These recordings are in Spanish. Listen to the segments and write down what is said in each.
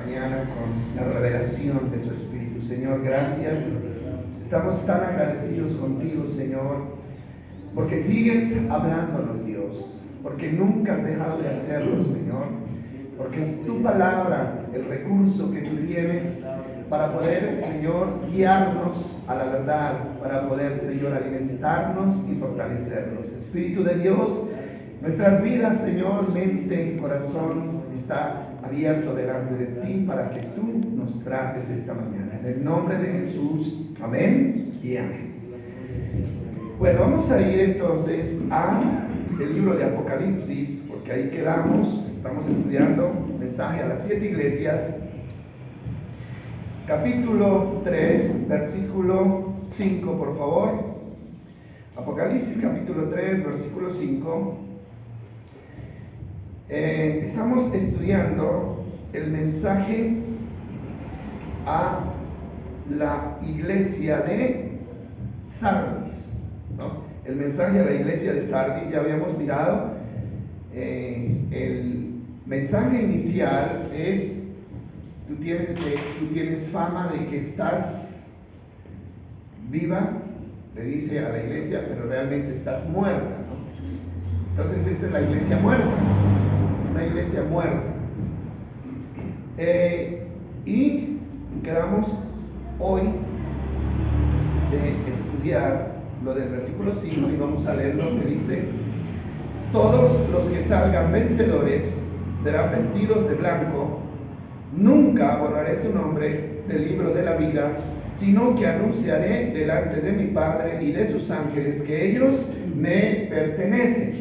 Mañana con la revelación de su Espíritu. Señor, gracias. Estamos tan agradecidos contigo, Señor, porque sigues hablándonos, Dios, porque nunca has dejado de hacerlo, Señor, porque es tu palabra el recurso que tú tienes para poder, Señor, guiarnos a la verdad, para poder, Señor, alimentarnos y fortalecernos. Espíritu de Dios, nuestras vidas, Señor, mente y corazón está abierto delante de ti para que tú nos trates esta mañana. En el nombre de Jesús, amén y amén. Bueno, vamos a ir entonces al libro de Apocalipsis, porque ahí quedamos. Estamos estudiando mensaje a las 7 iglesias. Capítulo 3, versículo 5, por favor. Apocalipsis capítulo 3, versículo 5. Estamos estudiando el mensaje a la iglesia de Sardis, ¿no? El mensaje a la iglesia de Sardis, ya habíamos mirado. El mensaje inicial es: tú tienes fama de que estás viva, le dice a la iglesia, pero realmente estás muerta, ¿no? Entonces esta es la iglesia muerta, una iglesia muerta. Y quedamos hoy de estudiar lo del versículo 5 y vamos a leer lo que dice: todos los que salgan vencedores serán vestidos de blanco, nunca borraré su nombre del libro de la vida, sino que anunciaré delante de mi Padre y de sus ángeles que ellos me pertenecen.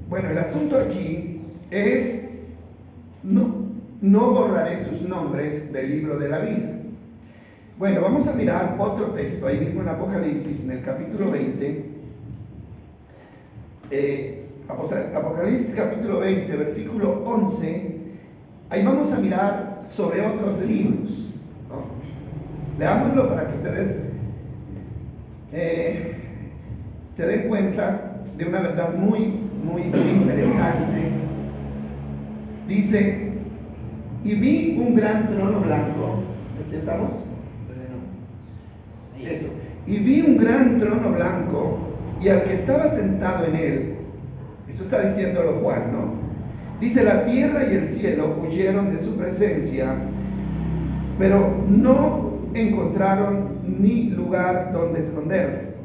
Bueno, el asunto aquí es: no borraré sus nombres del libro de la vida. Bueno, vamos a mirar otro texto ahí mismo en Apocalipsis, en el capítulo 20. Apocalipsis capítulo 20, versículo 11. Ahí vamos a mirar sobre otros libros, ¿no? Leámoslo para que ustedes se den cuenta de una verdad muy interesante. Dice: y vi un gran trono blanco. ¿Aquí estamos? Eso. Y vi un gran trono blanco y al que estaba sentado en él. Eso está diciéndolo Juan, ¿no? Dice: la tierra y el cielo huyeron de su presencia, pero no encontraron ni lugar donde esconderse.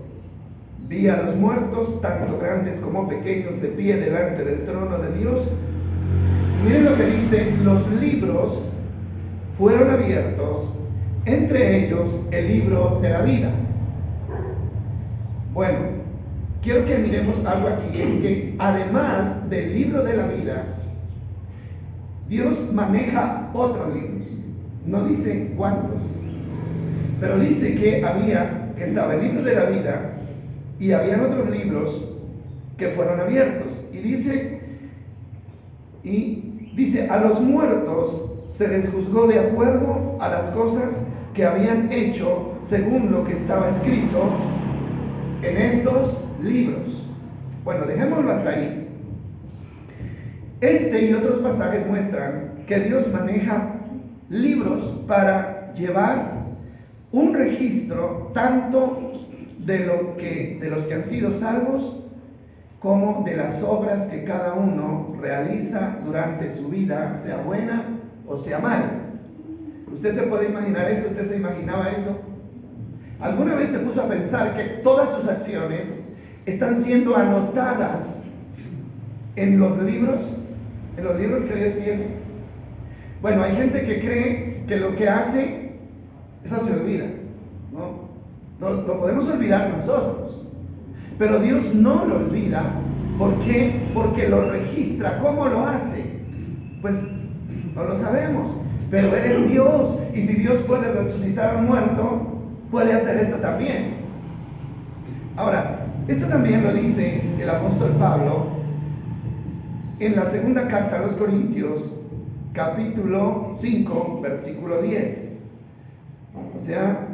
Vi a los muertos, tanto grandes como pequeños, de pie delante del trono de Dios. Miren lo que dice: los libros fueron abiertos, entre ellos el libro de la vida. Bueno, quiero que miremos algo aquí, es que además del libro de la vida, Dios maneja otros libros. No dice cuántos, pero dice que estaba el libro de la vida y habían otros libros que fueron abiertos. Y dice: a los muertos se les juzgó de acuerdo a las cosas que habían hecho según lo que estaba escrito en estos libros. Bueno, dejémoslo hasta ahí. Este y otros pasajes muestran que Dios maneja libros para llevar un registro tanto de los que han sido salvos como de las obras que cada uno realiza durante su vida, sea buena o sea mala. ¿Usted se puede imaginar eso? ¿Usted se imaginaba eso? ¿Alguna vez se puso a pensar que todas sus acciones están siendo anotadas en los libros que Dios tiene? Bueno, hay gente que cree que lo que hace, eso se olvida, ¿no? Lo podemos olvidar nosotros, pero Dios no lo olvida. ¿Por qué? Porque lo registra. ¿Cómo lo hace? Pues no lo sabemos, pero Él es Dios, y si Dios puede resucitar a un muerto, puede hacer esto también. Ahora, esto también lo dice el apóstol Pablo en la segunda carta a los Corintios, capítulo 5, versículo 10. O sea,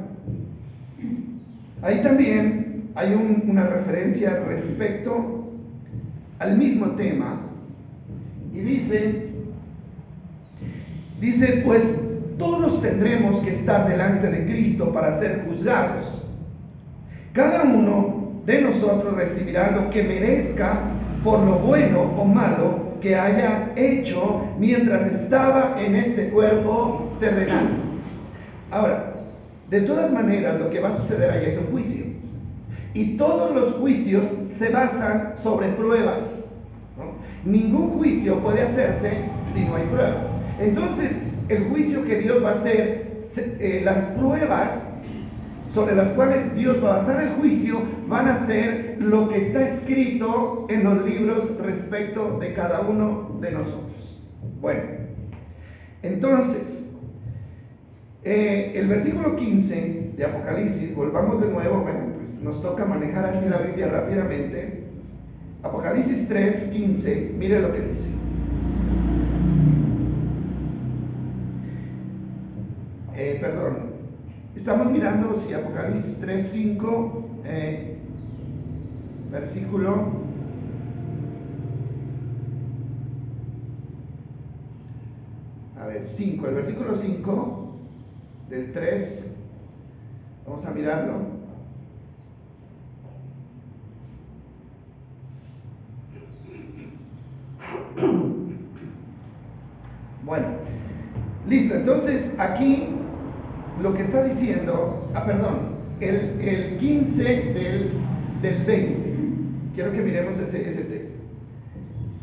ahí también hay una referencia respecto al mismo tema, y dice: Dice, pues todos tendremos que estar delante de Cristo para ser juzgados. Cada uno de nosotros recibirá lo que merezca por lo bueno o malo que haya hecho mientras estaba en este cuerpo terrenal. Ahora, de todas maneras, lo que va a suceder ahí es un juicio. Y todos los juicios se basan sobre pruebas, ¿no? Ningún juicio puede hacerse si no hay pruebas. Entonces, el juicio que Dios va a hacer, las pruebas sobre las cuales Dios va a basar el juicio, van a ser lo que está escrito en los libros respecto de cada uno de nosotros. Bueno, entonces, el versículo 15 de Apocalipsis, volvamos de nuevo, bueno, pues nos toca manejar así la Biblia rápidamente. Apocalipsis 3:15, mire lo que dice. Estamos mirando si Apocalipsis 3:5, versículo 5, el versículo 5 del 3, vamos a mirarlo. Bueno, listo, entonces aquí lo que está diciendo, el 15 del 20, quiero que miremos ese texto.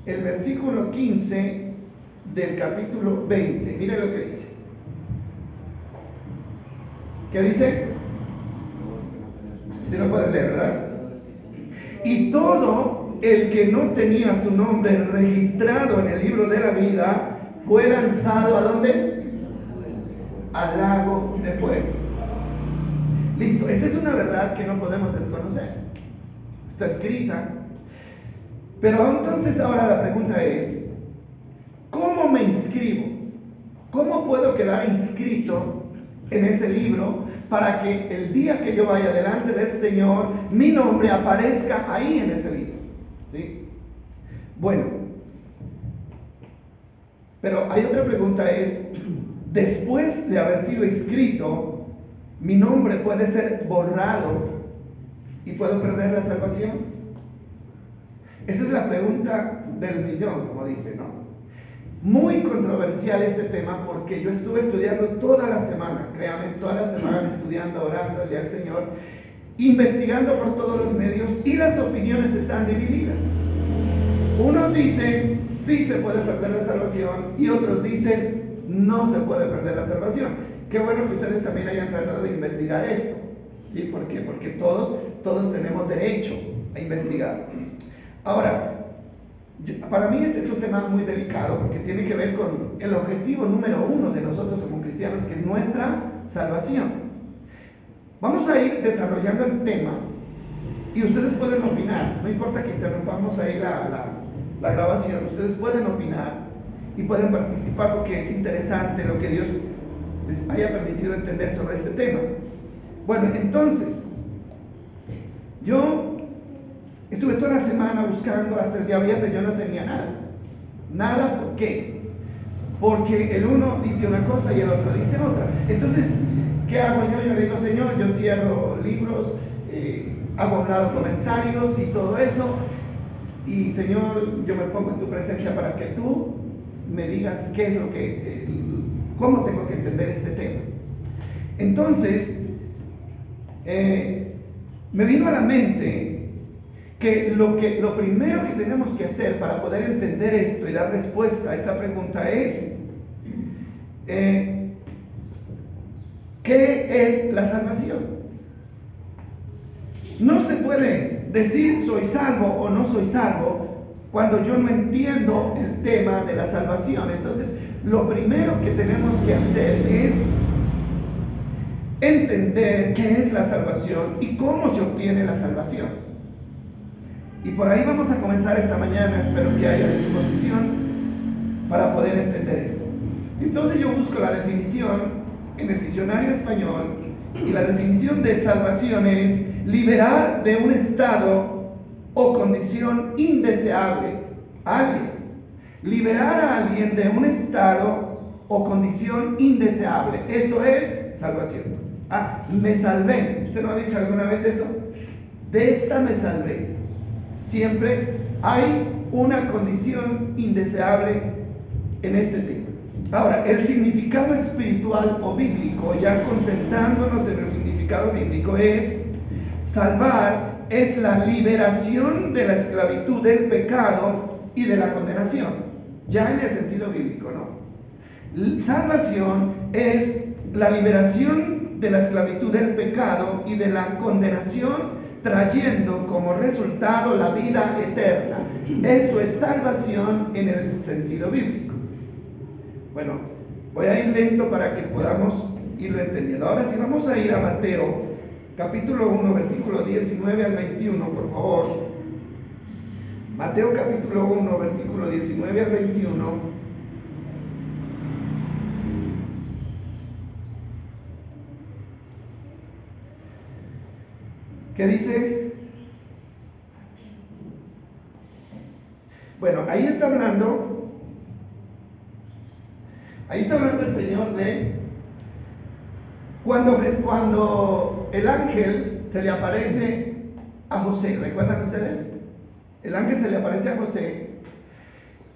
El versículo 15 del capítulo 20, mire lo que dice. ¿Qué dice? Si no pueden leer, ¿verdad? Y todo el que no tenía su nombre registrado en el libro de la vida fue lanzado ¿a dónde? Al lago de fuego. Listo, esta es una verdad que no podemos desconocer. Está escrita. Pero entonces ahora la pregunta es, ¿cómo me inscribo? ¿Cómo puedo quedar inscrito en ese libro para que el día que yo vaya delante del Señor, mi nombre aparezca ahí en ese libro? ¿Sí? Bueno, pero hay otra pregunta, es, después de haber sido inscrito, ¿mi nombre puede ser borrado y puedo perder la salvación? Esa es la pregunta del millón, como dice, ¿no? Muy controversial este tema porque yo estuve estudiando toda la semana, créanme, toda la semana estudiando, orando al Señor, investigando por todos los medios, y las opiniones están divididas. Unos dicen sí se puede perder la salvación y otros dicen no se puede perder la salvación. Qué bueno que ustedes también hayan tratado de investigar esto, ¿sí? ¿Por qué? Porque todos tenemos derecho a investigar. Ahora, para mí este es un tema muy delicado porque tiene que ver con el objetivo número uno de nosotros como cristianos, que es nuestra salvación. Vamos a ir desarrollando el tema y ustedes pueden opinar, no importa que interrumpamos ahí la grabación, ustedes pueden opinar y pueden participar porque es interesante lo que Dios les haya permitido entender sobre este tema. Bueno, entonces, yo estuve toda la semana buscando, hasta el día viernes yo no tenía nada. Nada, ¿por qué? Porque el uno dice una cosa y el otro dice otra. Entonces, ¿qué hago yo? Yo le digo, Señor, yo cierro libros, hago a un lado comentarios y todo eso. Y Señor, yo me pongo en tu presencia para que tú me digas qué es lo que, cómo tengo que entender este tema. Entonces, me vino a la mente que lo primero que tenemos que hacer para poder entender esto y dar respuesta a esta pregunta es, ¿qué es la salvación? No se puede decir soy salvo o no soy salvo cuando yo no entiendo el tema de la salvación. Entonces, lo primero que tenemos que hacer es entender qué es la salvación y cómo se obtiene la salvación. Y por ahí vamos a comenzar esta mañana, espero que haya disposición para poder entender esto. Entonces yo busco la definición en el diccionario español, y la definición de salvación es liberar de un estado o condición indeseable a alguien. Liberar a alguien de un estado o condición indeseable. Eso es salvación. Ah, me salvé. ¿Usted no ha dicho alguna vez eso? De esta me salvé. Siempre hay una condición indeseable en este tema. Ahora, el significado espiritual o bíblico, ya concentrándonos en el significado bíblico, es salvar, es la liberación de la esclavitud del pecado y de la condenación, ya en el sentido bíblico, ¿no? Salvación es la liberación de la esclavitud del pecado y de la condenación, trayendo como resultado la vida eterna. Eso es salvación en el sentido bíblico. Bueno, voy a ir lento para que podamos irlo entendiendo. Ahora sí, vamos a ir a Mateo, capítulo 1, versículo 19 al 21, por favor. Mateo capítulo 1, versículo 19 al 21. ¿Qué dice? Bueno, ahí está hablando el Señor de cuando el ángel se le aparece a José. ¿Recuerdan ustedes? El ángel se le aparece a José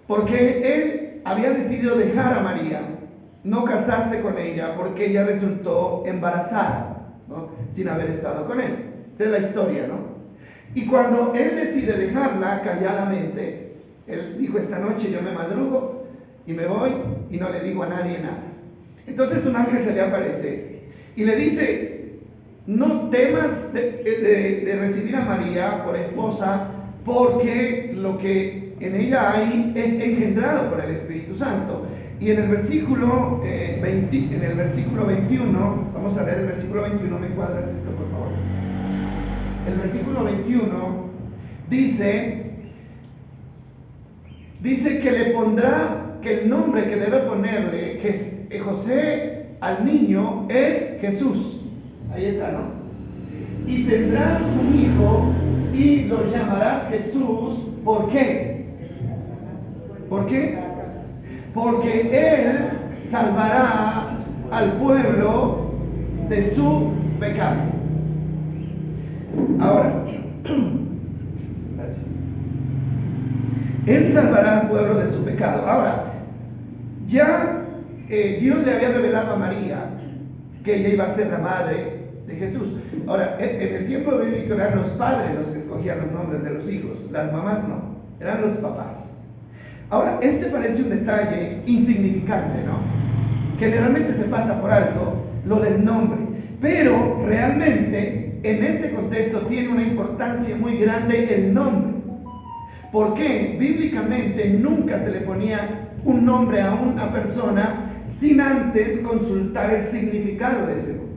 porque él había decidido dejar a María, no casarse con ella, porque ella resultó embarazada, ¿no? Sin haber estado con él. Esa es la historia, ¿no? Y cuando él decide dejarla calladamente, él dijo: esta noche yo me madrugo y me voy y no le digo a nadie nada. Entonces un ángel se le aparece y le dice: no temas de recibir a María por esposa, porque lo que en ella hay es engendrado por el Espíritu Santo. Y en el versículo 21, vamos a leer el versículo 21, ¿me cuadras esto, por favor? El versículo 21 dice que le pondrá, que el nombre que debe ponerle José al niño es Jesús. Ahí está, ¿no? Y tendrás un hijo y lo llamarás Jesús. ¿Por qué? ¿Por qué? Porque él salvará al pueblo de su pecado. Ahora, gracias. Él salvará al pueblo de su pecado. Ahora, ya Dios le había revelado a María que ella iba a ser la madre de Jesús. Ahora, en el tiempo bíblico eran los padres los que escogían los nombres de los hijos, las mamás no, eran los papás. Ahora, este parece un detalle insignificante, ¿no? Generalmente se pasa por alto lo del nombre, pero realmente en este contexto tiene una importancia muy grande el nombre. ¿Por qué? Bíblicamente nunca se le ponía un nombre a una persona sin antes consultar el significado de ese nombre.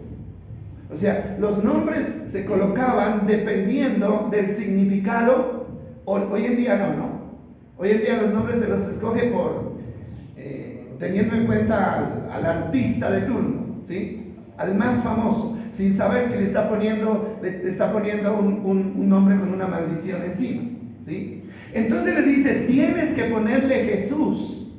O sea, los nombres se colocaban dependiendo del significado. Hoy en día no. Hoy en día los nombres se los escoge teniendo en cuenta al artista de turno, ¿sí? Al más famoso, sin saber si le está poniendo un nombre con una maldición encima, ¿sí? Entonces le dice: tienes que ponerle Jesús.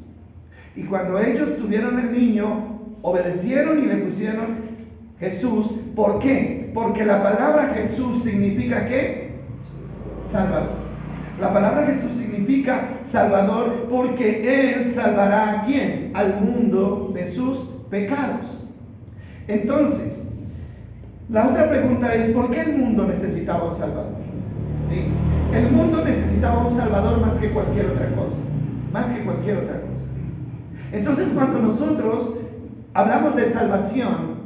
Y cuando ellos tuvieron el niño, obedecieron y le pusieron Jesús. ¿Por qué? Porque la palabra Jesús significa ¿qué? Salvador. La palabra Jesús significa Salvador porque Él salvará ¿a quién? Al mundo de sus pecados. Entonces, la otra pregunta es: ¿por qué el mundo necesitaba un Salvador? ¿Sí? El mundo necesitaba un Salvador más que cualquier otra cosa. Más que cualquier otra cosa. Entonces, cuando nosotros hablamos de salvación,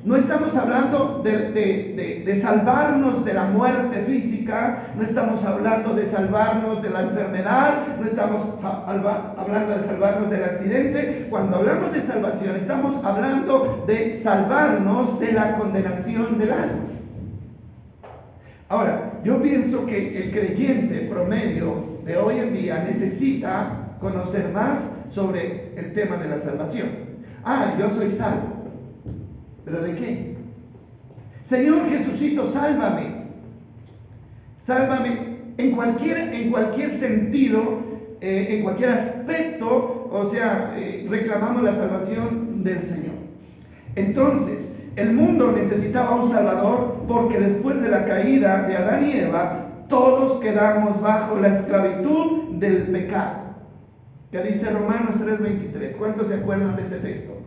no estamos hablando de salvarnos de la muerte física, no estamos hablando de salvarnos de la enfermedad, no estamos hablando de salvarnos del accidente. Cuando hablamos de salvación, estamos hablando de salvarnos de la condenación del alma. Ahora, yo pienso que el creyente promedio de hoy en día necesita conocer más sobre el tema de la salvación. Yo soy salvo. ¿Pero de qué? Señor Jesucito, sálvame. Sálvame en cualquier sentido, en cualquier aspecto o sea, reclamamos la salvación del Señor. Entonces, el mundo necesitaba un Salvador porque después de la caída de Adán y Eva, todos quedamos bajo la esclavitud del pecado. Que dice Romanos 3:23. ¿Cuántos se acuerdan de este texto?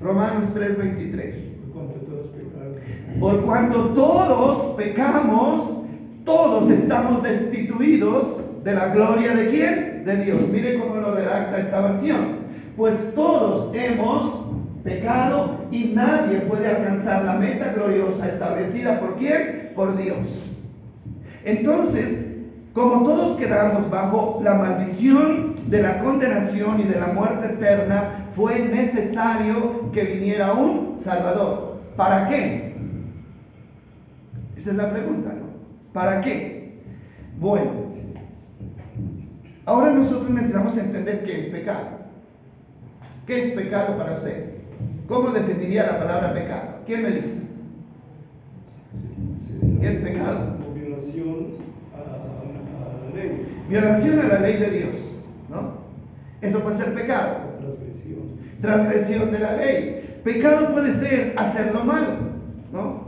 Romanos 3:23. Por cuanto todos pecamos, todos estamos destituidos de la gloria ¿de quién? De Dios. Mire cómo lo redacta esta versión. Pues todos hemos pecado y nadie puede alcanzar la meta gloriosa establecida ¿por quién? Por Dios. Entonces, como todos quedamos bajo la maldición de la condenación y de la muerte eterna, fue necesario que viniera un Salvador. ¿Para qué? Esa es la pregunta, ¿no? ¿Para qué? Bueno, ahora nosotros necesitamos entender qué es pecado. ¿Qué es pecado para usted? ¿Cómo definiría la palabra pecado? ¿Quién me dice? ¿Qué es pecado? Violación a la ley. Violación a la ley de Dios, ¿no? Eso puede ser pecado. Transgresión. Transgresión de la ley. Pecado puede ser hacerlo mal, ¿no?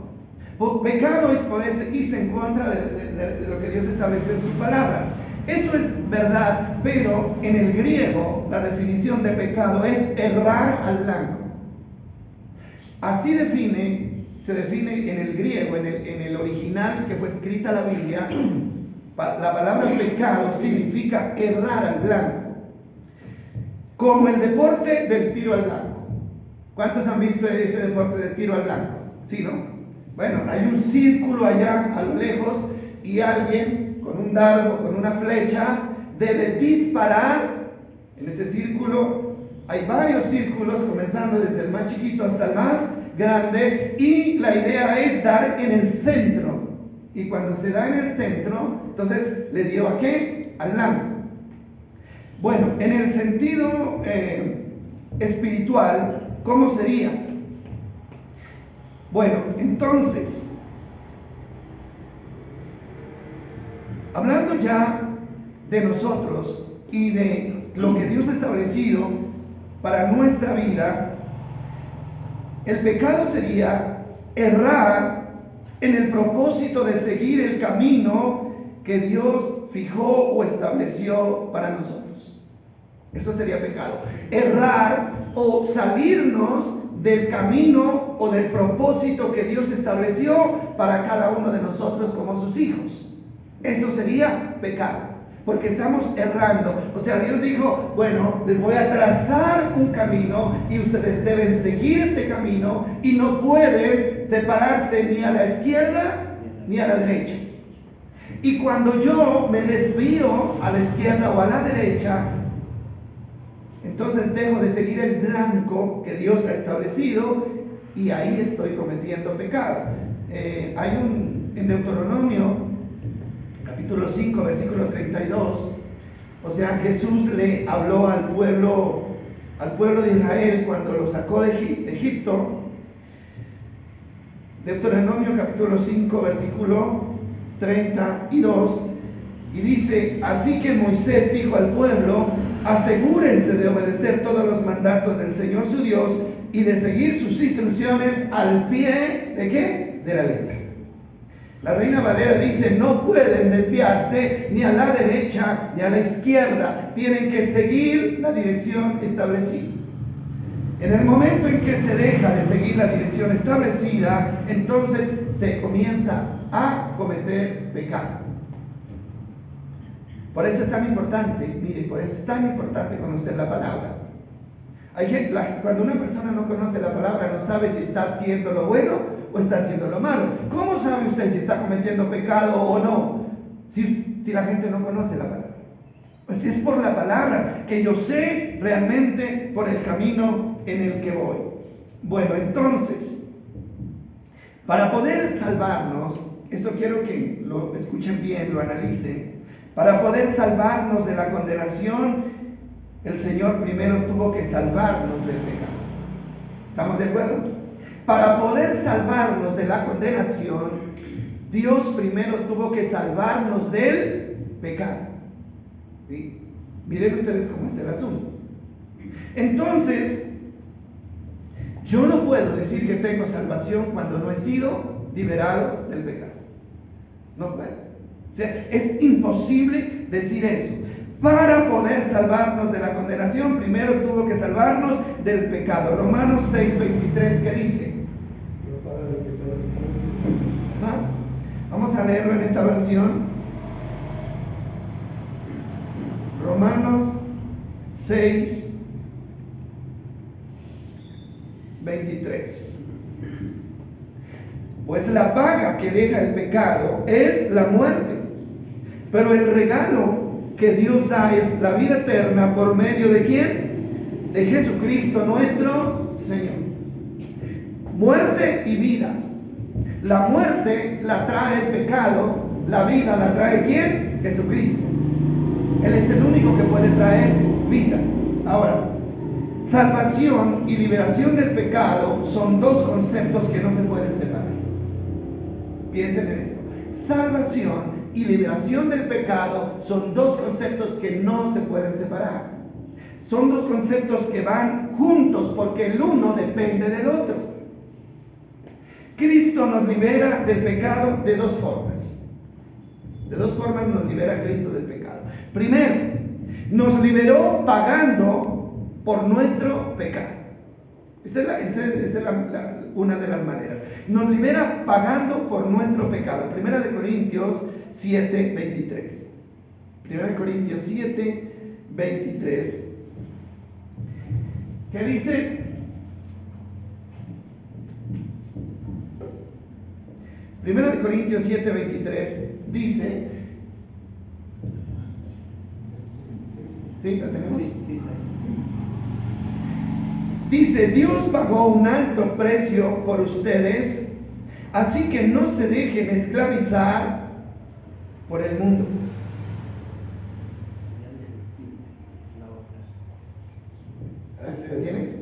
Pecado es ponerse en contra de lo que Dios estableció en su palabra. Eso es verdad, pero en el griego la definición de pecado es errar al blanco. Así se define en el griego, en el original que fue escrita la Biblia. La palabra pecado significa errar al blanco. Como el deporte del tiro al blanco. ¿Cuántos han visto ese deporte del tiro al blanco? ¿Sí, no? Bueno, hay un círculo allá a lo lejos y alguien con un dardo, con una flecha, debe disparar en ese círculo. Hay varios círculos, comenzando desde el más chiquito hasta el más grande, y la idea es dar en el centro. Y cuando se da en el centro, entonces le dio ¿a qué? Al blanco. Bueno, en el sentido espiritual, ¿cómo sería? Bueno, entonces, hablando ya de nosotros y de lo que Dios ha establecido para nuestra vida, el pecado sería errar en el propósito de seguir el camino que Dios fijó o estableció para nosotros. Eso sería pecado. Errar o salirnos del camino o del propósito que Dios estableció para cada uno de nosotros como sus hijos. Eso sería pecado, porque estamos errando. O sea, Dios dijo, bueno, les voy a trazar un camino y ustedes deben seguir este camino y no pueden separarse ni a la izquierda ni a la derecha. Y cuando yo me desvío a la izquierda o a la derecha, entonces dejo de seguir el blanco que Dios ha establecido y ahí estoy cometiendo pecado. En Deuteronomio capítulo 5, versículo 32, o sea, Jesús le habló al pueblo de Israel cuando lo sacó de Egipto. Deuteronomio capítulo 5, versículo 32, y dice: así que Moisés dijo al pueblo: asegúrense de obedecer todos los mandatos del Señor su Dios y de seguir sus instrucciones al pie ¿de qué? De la letra. La Reina Valera dice: no pueden desviarse ni a la derecha ni a la izquierda, tienen que seguir la dirección establecida. En el momento en que se deja de seguir la dirección establecida, entonces se comienza a cometer pecado. Por eso es tan importante, mire, por eso es tan importante conocer la palabra. Cuando una persona no conoce la palabra, no sabe si está haciendo lo bueno o está haciendo lo malo. ¿Cómo sabe usted si está cometiendo pecado o no? Si la gente no conoce la palabra. Pues es por la palabra que yo sé realmente por el camino en el que voy. Bueno, entonces, para poder salvarnos, esto quiero que lo escuchen bien, lo analicen. Para poder salvarnos de la condenación, el Señor primero tuvo que salvarnos del pecado. ¿Estamos de acuerdo? Para poder salvarnos de la condenación, Dios primero tuvo que salvarnos del pecado. ¿Sí? Miren ustedes cómo es el asunto. Entonces, yo no puedo decir que tengo salvación cuando no he sido liberado del pecado. No puedo. O sea, es imposible decir eso. Para poder salvarnos de la condenación, primero tuvo que salvarnos del pecado. Romanos 6:23, ¿qué dice? ¿Ah? Vamos a leerlo en esta versión. Romanos 6:23. Pues la paga que deja el pecado es la muerte, pero el regalo que Dios da es la vida eterna por medio de ¿quién? De Jesucristo nuestro Señor. Muerte y vida. La muerte la trae el pecado, la vida la trae ¿quién? Jesucristo. Él es el único que puede traer vida. Ahora, salvación y liberación del pecado son dos conceptos que no se pueden separar. Piensen en esto. Salvación y liberación del pecado son dos conceptos que no se pueden separar. Son dos conceptos que van juntos porque el uno depende del otro. Cristo nos libera del pecado de dos formas. De dos formas nos libera Cristo del pecado. Primero, nos liberó pagando por nuestro pecado. Esa es una de las maneras. Nos libera pagando por nuestro pecado. 1 Corintios 7:23. 1 Corintios 7:23. ¿Qué dice? Primero de Corintios 7:23 dice, ¿sí? ¿La tenemos? Dice, Dios pagó un alto precio por ustedes, así que no se dejen esclavizar por el mundo. ¿La tienes?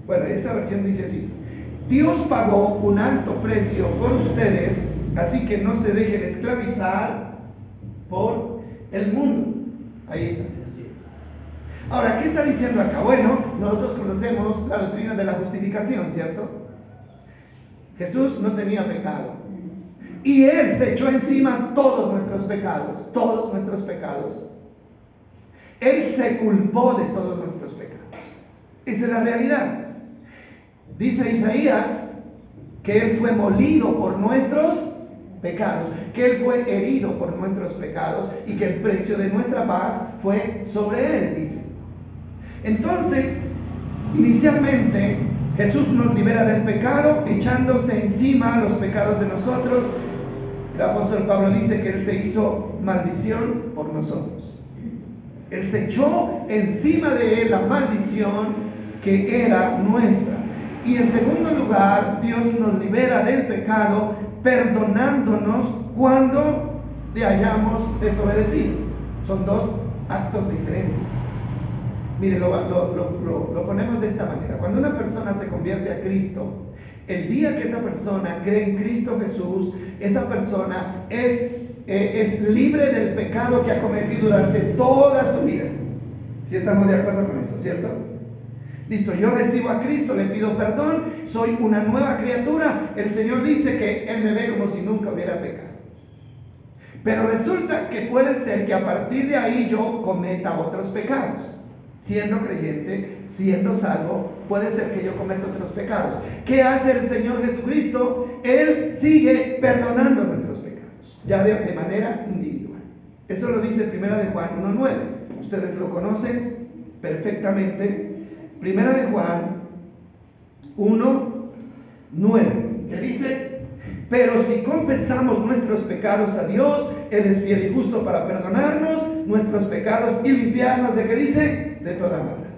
Bueno, esta versión dice así. Dios pagó un alto precio por ustedes, así que no se dejen esclavizar por el mundo. Ahí está. Ahora, ¿qué está diciendo acá? Bueno, nosotros conocemos la doctrina de la justificación, ¿cierto? Jesús no tenía pecado. Y Él se echó encima todos nuestros pecados, todos nuestros pecados. Él se culpó de todos nuestros pecados. Esa es la realidad. Dice Isaías que Él fue molido por nuestros pecados, que Él fue herido por nuestros pecados y que el precio de nuestra paz fue sobre Él, dice. Entonces, inicialmente, Jesús nos libera del pecado echándose encima los pecados de nosotros. El apóstol Pablo dice que Él se hizo maldición por nosotros. Él se echó encima de Él la maldición que era nuestra. Y en segundo lugar, Dios nos libera del pecado perdonándonos cuando le hayamos desobedecido. Son dos actos diferentes. Mire, lo ponemos de esta manera. Cuando una persona se convierte a Cristo, el día que esa persona cree en Cristo Jesús, esa persona es libre del pecado que ha cometido durante toda su vida. ¿Sí estamos de acuerdo con eso, cierto? Listo, yo recibo a Cristo, le pido perdón, soy una nueva criatura. El Señor dice que Él me ve como si nunca hubiera pecado. Pero resulta que puede ser que a partir de ahí yo cometa otros pecados. Siendo creyente, siendo salvo, puede ser que yo cometa otros pecados. ¿Qué hace el Señor Jesucristo? Él sigue perdonando nuestros pecados, ya de manera individual. Eso lo dice 1 Juan 1:9. Ustedes lo conocen perfectamente. 1 Juan 1:9, que dice: pero si confesamos nuestros pecados a Dios, Él es fiel y justo para perdonarnos nuestros pecados y limpiarnos ¿de qué dice? De toda maldad.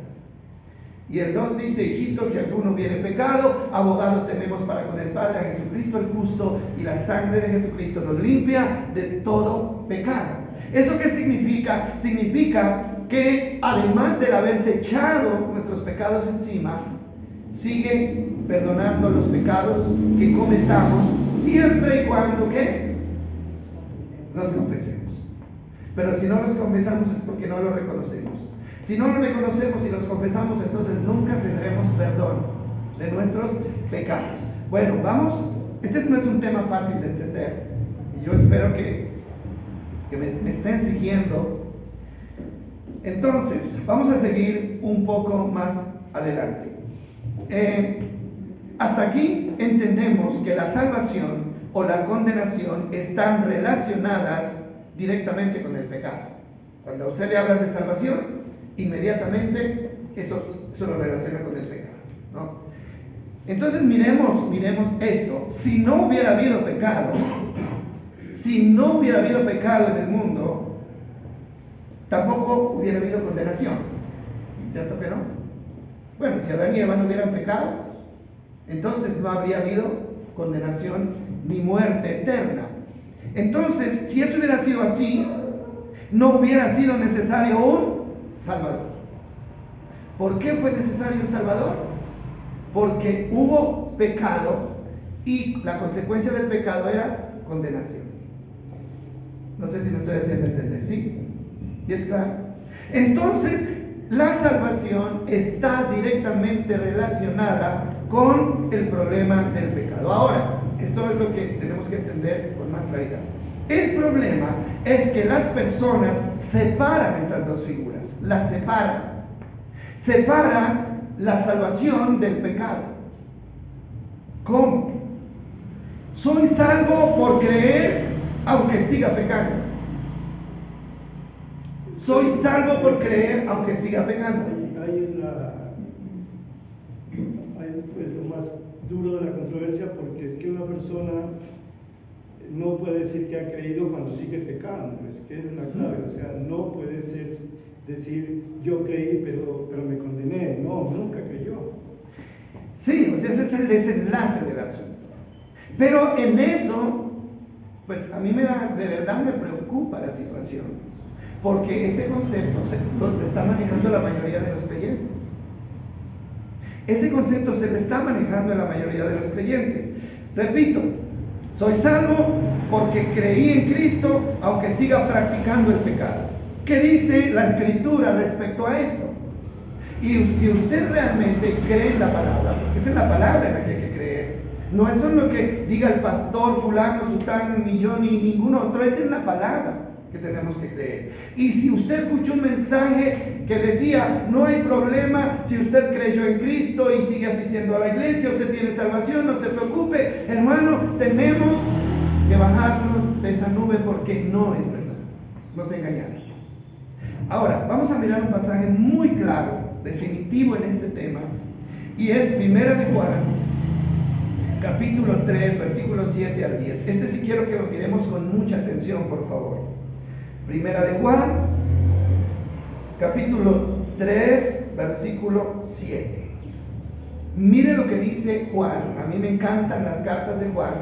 Y el 2 dice: hijitos, si alguno hubiere pecado, abogado tenemos para con el Padre, a Jesucristo el justo, y la sangre de Jesucristo nos limpia de todo pecado. ¿Eso qué significa? Significa que además de haberse echado nuestros pecados encima, sigue perdonando los pecados que cometamos siempre y cuando ¿qué? Los confesemos. Pero si no los confesamos es porque no los reconocemos. Si no los reconocemos y los confesamos, entonces nunca tendremos perdón de nuestros pecados. Bueno, vamos, este no es un tema fácil de entender. Y yo espero que me estén siguiendo. Entonces, vamos a seguir un poco más adelante. Hasta aquí entendemos que la salvación o la condenación están relacionadas directamente con el pecado. Cuando a usted le hablan de salvación, inmediatamente eso lo relaciona con el pecado, ¿no? Entonces miremos esto. Si no hubiera habido pecado en el mundo, tampoco hubiera habido condenación, ¿cierto que no? Bueno, si Adán y Eva no hubieran pecado, entonces no habría habido condenación ni muerte eterna. Entonces, si eso hubiera sido así, no hubiera sido necesario un Salvador. ¿Por qué fue necesario un Salvador? Porque hubo pecado y la consecuencia del pecado era condenación. No sé si me estoy haciendo entender, ¿sí? ¿Y es claro? Entonces, la salvación está directamente relacionada con el problema del pecado. Ahora, esto es lo que tenemos que entender con más claridad. El problema es que las personas separan estas dos figuras, las separan. Separan la salvación del pecado. ¿Cómo? Soy salvo por creer aunque siga pecando. Soy salvo por creer aunque siga pecando. Ahí es lo más duro de la controversia, porque es que una persona no puede decir que ha creído cuando sigue pecando. Es que es la clave. O sea, no puede decir yo creí pero me condené. No, nunca creyó. Sí, o sea, ese es el desenlace del asunto. Pero en eso, pues a mí de verdad me preocupa la situación, porque ese concepto lo está manejando la mayoría de los creyentes. Ese concepto se le está manejando en la mayoría de los creyentes. Repito, soy salvo porque creí en Cristo aunque siga practicando el pecado. ¿Qué dice la Escritura respecto a esto? Y si usted realmente cree en la palabra, porque esa es la palabra en la que hay que creer, no es lo que diga el pastor fulano, sutano, ni yo, ni ningún otro, esa es la palabra que tenemos que creer. Y si usted escuchó un mensaje que decía, no hay problema si usted creyó en Cristo y sigue asistiendo a la iglesia, usted tiene salvación, no se preocupe, hermano, tenemos que bajarnos de esa nube porque no es verdad, nos engañaron. Ahora, vamos a mirar un pasaje muy claro, definitivo en este tema, y es 1 de Juan, capítulo 3, versículos 7 al 10. Este sí quiero que lo miremos con mucha atención, por favor. 1 de Juan, capítulo 3, versículo 7. Mire lo que dice Juan. A mí me encantan las cartas de Juan.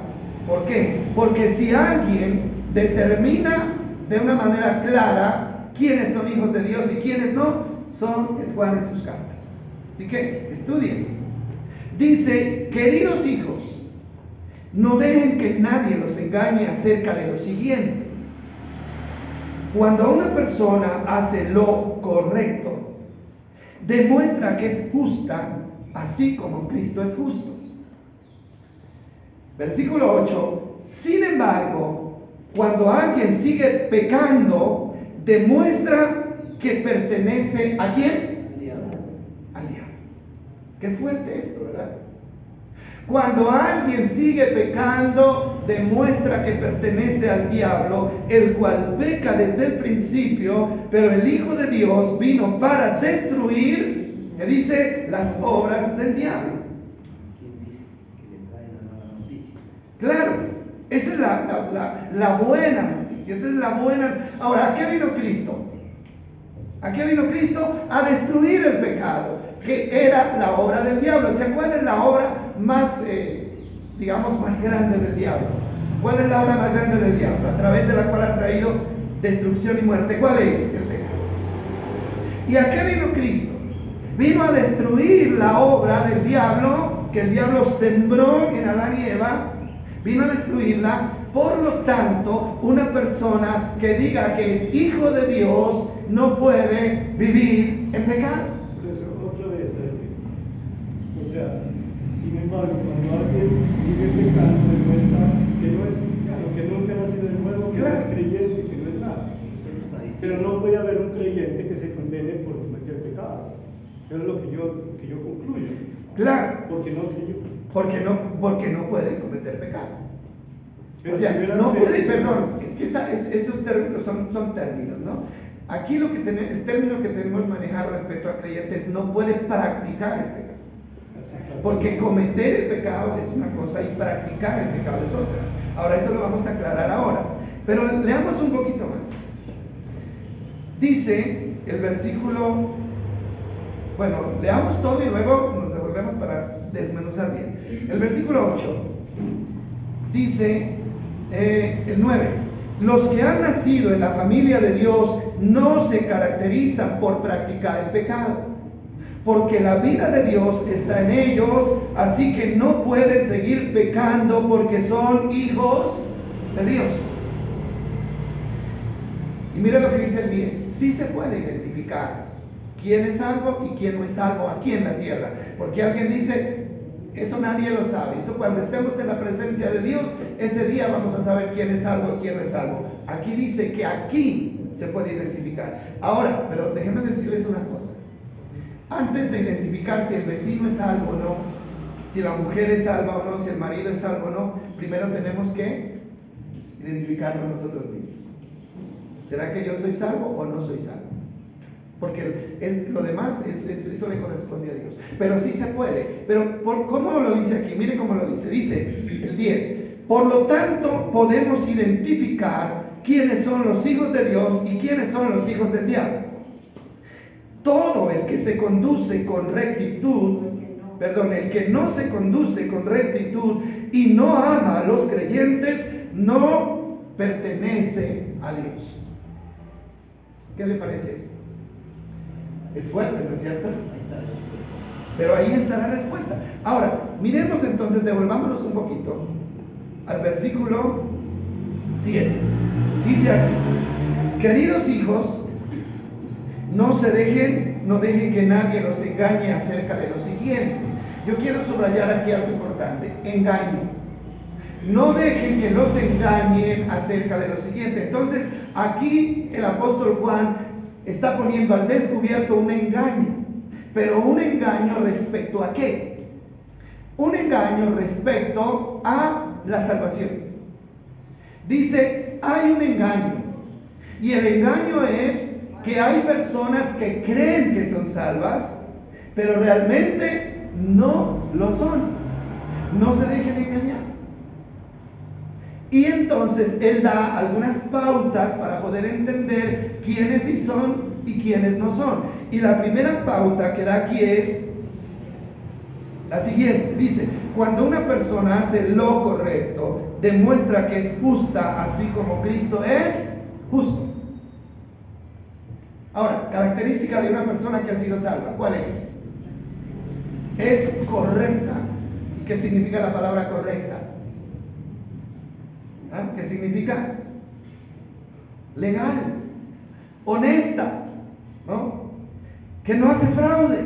¿Por qué? Porque si alguien determina de una manera clara quiénes son hijos de Dios y quiénes no, es Juan en sus cartas. Así que estudien. Dice, queridos hijos, no dejen que nadie los engañe acerca de lo siguiente. Cuando una persona hace lo correcto, demuestra que es justa, así como Cristo es justo. Versículo 8. Sin embargo, cuando alguien sigue pecando, demuestra que pertenece ¿a quién? Al diablo. Qué fuerte esto, ¿verdad? Cuando alguien sigue pecando, demuestra que pertenece al diablo, el cual peca desde el principio, pero el Hijo de Dios vino para destruir, que dice, las obras del diablo. Claro, esa es la buena noticia, esa es la buena. Ahora, ¿a qué vino Cristo? ¿A qué vino Cristo? A destruir el pecado, que era la obra del diablo. O sea, ¿cuál es la obra más, más grande del diablo? ¿Cuál es la obra más grande del diablo? A través de la cual ha traído destrucción y muerte. ¿Cuál es? El pecado. ¿Y a qué vino Cristo? Vino a destruir la obra del diablo, que el diablo sembró en Adán y Eva. Vino a destruirla. Por lo tanto, una persona que diga que es hijo de Dios no puede vivir en pecado. Por eso, otra vez, o sea, sin embargo, cuando alguien sigue pecando, demuestra que no es cristiano, que nunca ha nacido de nuevo, que no es creyente, que no es nada. Pero no puede haber un creyente que se condene por cometer pecado. Eso es lo que yo concluyo. Claro. Porque no creyó. Porque no puede cometer pecado. Pero O sea, si no hubiera- puede, perdón, es que estos términos son términos, ¿no? Aquí el término que tenemos que manejar respecto a creyentes no puede practicar el pecado. Porque cometer el pecado es una cosa y practicar el pecado es otra. Ahora eso lo vamos a aclarar ahora. Pero leamos un poquito más. Dice el versículo, bueno, leamos todo y luego nos devolvemos para desmenuzar bien. El versículo 8 dice, el 9, los que han nacido en la familia de Dios no se caracterizan por practicar el pecado, porque la vida de Dios está en ellos, así que no pueden seguir pecando porque son hijos de Dios. Y mira lo que dice el 10, sí se puede identificar quién es salvo y quién no es salvo aquí en la tierra, porque alguien dice, eso nadie lo sabe, eso cuando estemos en la presencia de Dios, ese día vamos a saber quién es salvo y quién no es salvo. Aquí dice que aquí se puede identificar. Ahora, pero déjenme decirles una cosa. Antes de identificar si el vecino es salvo o no, si la mujer es salva o no, si el marido es salvo o no, primero tenemos que identificarlo nosotros mismos. ¿Será que yo soy salvo o no soy salvo? Porque lo demás, eso le corresponde a Dios. Pero sí se puede. Pero ¿cómo lo dice aquí? Mire cómo lo dice. Dice el 10. Por lo tanto, podemos identificar quiénes son los hijos de Dios y quiénes son los hijos del diablo. Todo el que se conduce con rectitud, el que no se conduce con rectitud y no ama a los creyentes, no pertenece a Dios. ¿Qué le parece esto? Es fuerte, ¿no es cierto? Pero ahí está la respuesta. Ahora, miremos entonces, devolvámonos un poquito al versículo 7. Dice así: queridos hijos, no dejen que nadie los engañe acerca de lo siguiente. Yo quiero subrayar aquí algo importante: engaño. No dejen que los engañen acerca de lo siguiente. Entonces, aquí el apóstol Juan está poniendo al descubierto un engaño. Pero un engaño respecto a qué? Un engaño respecto a la salvación. Dice, hay un engaño. Y el engaño es que hay personas que creen que son salvas, pero realmente no lo son. No se dejen engañar. Y entonces él da algunas pautas para poder entender quiénes sí son y quiénes no son. Y la primera pauta que da aquí es la siguiente. Dice, cuando una persona hace lo correcto, demuestra que es justa, así como Cristo es justo. Ahora, característica de una persona que ha sido salva, ¿cuál es? Es correcta. ¿Y qué significa la palabra correcta? ¿Qué significa? Legal, honesta, ¿no? Que no hace fraude.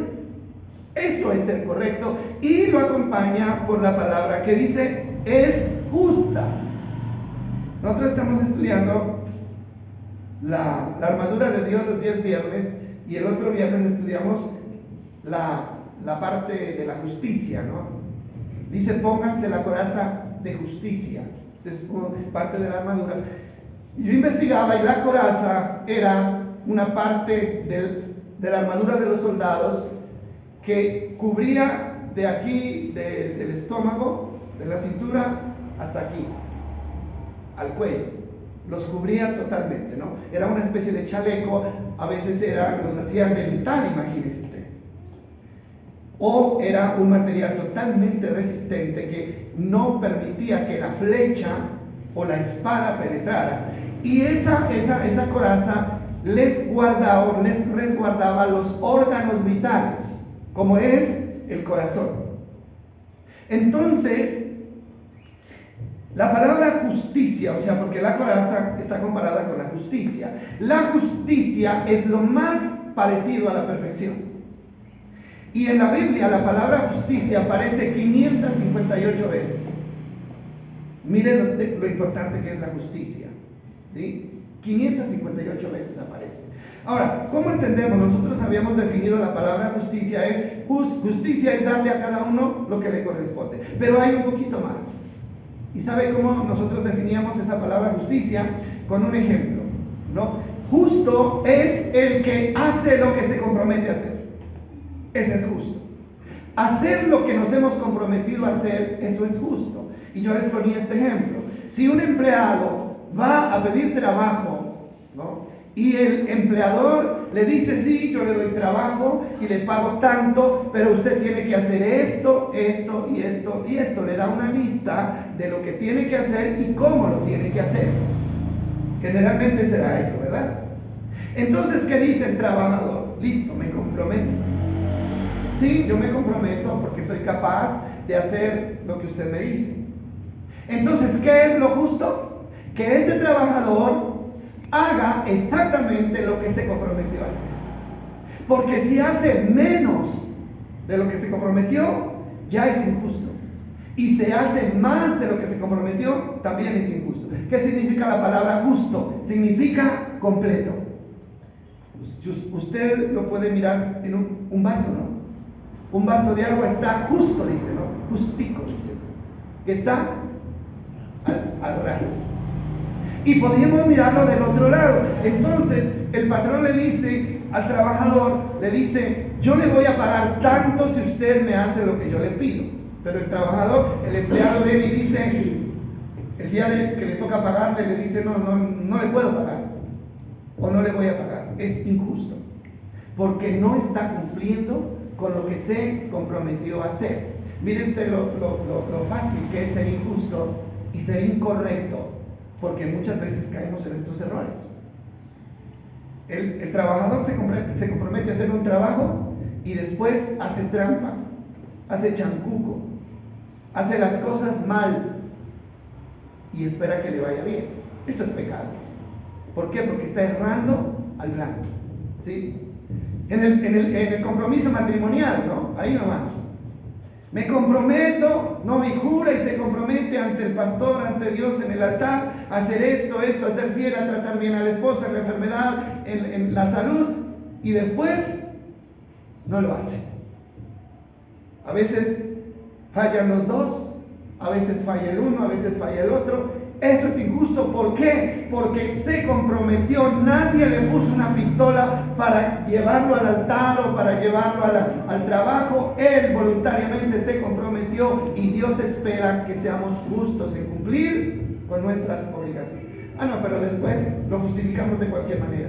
Eso es ser correcto, y lo acompaña por la palabra que dice es justa. Nosotros estamos estudiando la armadura de Dios los 10 viernes, y el otro viernes estudiamos la parte de la justicia, ¿no? Dice, pónganse la coraza de justicia. Esta es parte de la armadura. Yo investigaba y la coraza era una parte de la armadura de los soldados que cubría de aquí, del estómago, de la cintura, hasta aquí, al cuello. Los cubría totalmente, ¿no? Era una especie de chaleco, a veces los hacían de metal, imagínese usted. O era un material totalmente resistente que no permitía que la flecha o la espada penetrara. Y esa coraza les resguardaba los órganos vitales, como es el corazón. Entonces, la palabra justicia, o sea, porque la coraza está comparada con la justicia. La justicia es lo más parecido a la perfección. Y en la Biblia la palabra justicia aparece 558 veces. Miren lo importante que es la justicia, ¿sí? 558 veces aparece. Ahora, ¿cómo entendemos? Nosotros habíamos definido la palabra justicia justicia es darle a cada uno lo que le corresponde. Pero hay un poquito más. ¿Y sabe cómo nosotros definíamos esa palabra justicia? Con un ejemplo, ¿no? Justo es el que hace lo que se compromete a hacer. Ese es justo. Hacer lo que nos hemos comprometido a hacer, eso es justo. Y yo les ponía este ejemplo. Si un empleado va a pedir trabajo, ¿no? Y el empleador le dice, sí, yo le doy trabajo y le pago tanto, pero usted tiene que hacer esto, esto y esto y esto. Le da una lista de lo que tiene que hacer y cómo lo tiene que hacer. Generalmente será eso, ¿verdad? Entonces, ¿qué dice el trabajador? Listo, me comprometo. Sí, yo me comprometo porque soy capaz de hacer lo que usted me dice. Entonces, ¿qué es lo justo? Que este trabajador haga exactamente lo que se comprometió a hacer. Porque si hace menos de lo que se comprometió, ya es injusto. Y si hace más de lo que se comprometió, también es injusto. ¿Qué significa la palabra justo? Significa completo. Usted lo puede mirar en un vaso, ¿no? Un vaso de agua está justo, dice, ¿no? Justico, dice. Que está al ras. Y podríamos mirarlo del otro lado. Entonces, el patrón le dice al trabajador, le dice, yo le voy a pagar tanto si usted me hace lo que yo le pido. Pero el trabajador, el empleado viene y dice, el día que le toca pagarle, le dice, no le puedo pagar. O no le voy a pagar. Es injusto. Porque no está cumpliendo con lo que se comprometió a hacer. Mire usted lo fácil que es ser injusto y ser incorrecto, porque muchas veces caemos en estos errores. El trabajador se compromete a hacer un trabajo y después hace trampa, hace chancuco, hace las cosas mal y espera que le vaya bien. Esto es pecado. ¿Por qué? Porque está errando al blanco, ¿sí? En el compromiso matrimonial, ¿no? Ahí nomás. Me comprometo, no, y jura y se compromete ante el pastor, ante Dios en el altar, a hacer esto, a ser fiel, a tratar bien a la esposa, en la enfermedad, en la salud, y después no lo hace. A veces fallan los dos, a veces falla el uno, a veces falla el otro. Eso es injusto. ¿Por qué? Porque se comprometió. Nadie le puso una pistola para llevarlo al altar o para llevarlo al trabajo. Él voluntariamente se comprometió y Dios espera que seamos justos en cumplir con nuestras obligaciones. No, pero después lo justificamos de cualquier manera.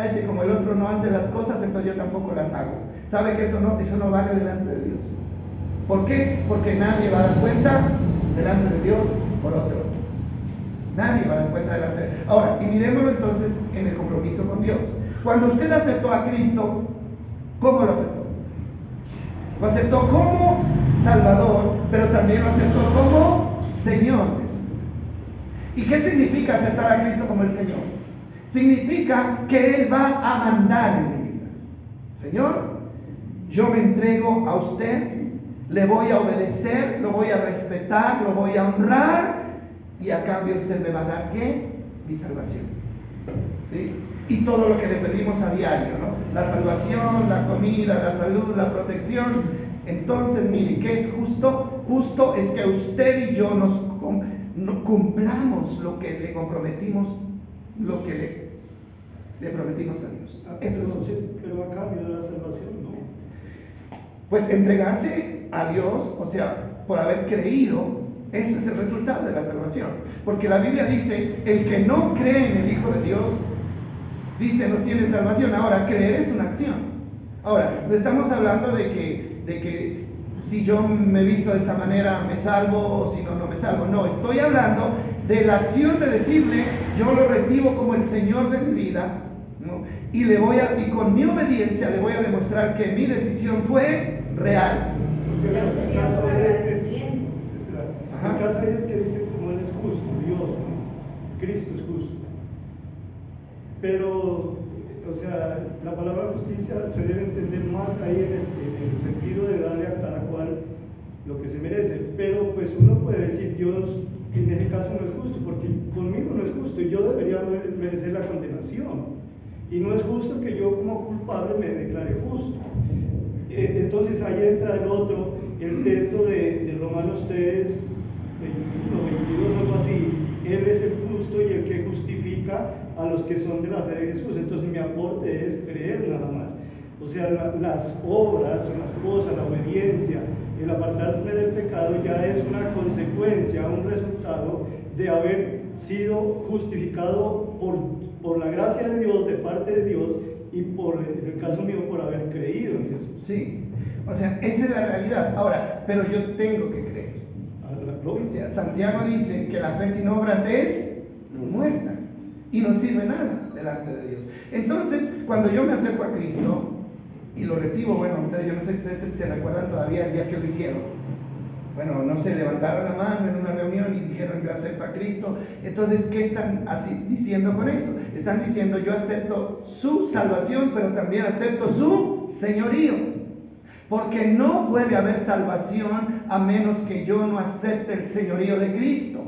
Ese como el otro no hace las cosas, entonces yo tampoco las hago. ¿Sabe que eso no vale delante de Dios? ¿Por qué? Porque nadie va a dar cuenta delante de Dios por otro. Nadie va a dar cuenta delante de Dios. Ahora, y miremoslo entonces en el compromiso con Dios. Cuando usted aceptó a Cristo, ¿cómo lo aceptó? Lo aceptó como Salvador, pero también lo aceptó como Señor de su vida. ¿Y qué significa aceptar a Cristo como el Señor? Significa que Él va a mandar en mi vida. Señor, yo me entrego a usted, le voy a obedecer, lo voy a respetar, lo voy a honrar, y a cambio usted me va a dar ¿qué? Mi salvación. ¿Sí? Y todo lo que le pedimos a diario, ¿no? La salvación, la comida, la salud, la protección. Entonces, mire, ¿qué es justo? Justo es que usted y yo nos cumplamos lo que le comprometimos, lo que le prometimos a Dios. Eso es justo. Pero a cambio de la salvación, ¿no? Pues entregarse a Dios, o sea, por haber creído, eso es el resultado de la salvación. Porque la Biblia dice, el que no cree en el Hijo de Dios, dice, no tiene salvación. Ahora, creer es una acción. Ahora, no estamos hablando de que si yo me visto de esta manera me salvo, o si no, no me salvo. No, estoy hablando de la acción de decirle, yo lo recibo como el Señor de mi vida, ¿no? Y con mi obediencia le voy a demostrar que mi decisión fue real. Porque el caso es que dicen como Él es justo, Dios, ¿no? Cristo es justo. Pero, o sea, la palabra justicia se debe entender más ahí en el sentido de darle a cada cual lo que se merece. Pero pues uno puede decir, Dios en ese caso no es justo, porque conmigo no es justo y yo debería merecer la condenación. Y no es justo que yo como culpable me declare justo. Entonces ahí entra el texto de Romanos 3, 21, 22, algo así. Él es el justo y el que justifica a los que son de la fe de Jesús. Entonces mi aporte es creer nada más. O sea, las obras, las cosas, la obediencia, el apartarse del pecado ya es una consecuencia, un resultado de haber sido justificado por la gracia de Dios, de parte de Dios, y en el caso mío, por haber creído en Jesús. Sí, o sea, esa es la realidad. Ahora, pero yo tengo que creer. O sea, Santiago dice que la fe sin obras es muerta y no sirve nada delante de Dios. Entonces, cuando yo me acerco a Cristo y lo recibo, bueno, yo no sé si ustedes se recuerdan todavía el día que lo hicieron. Bueno, no sé, levantaron la mano en una reunión y dijeron, yo acepto a Cristo. Entonces, ¿qué están diciendo con eso? Están diciendo, yo acepto su salvación, pero también acepto su señorío. Porque no puede haber salvación a menos que yo no acepte el señorío de Cristo.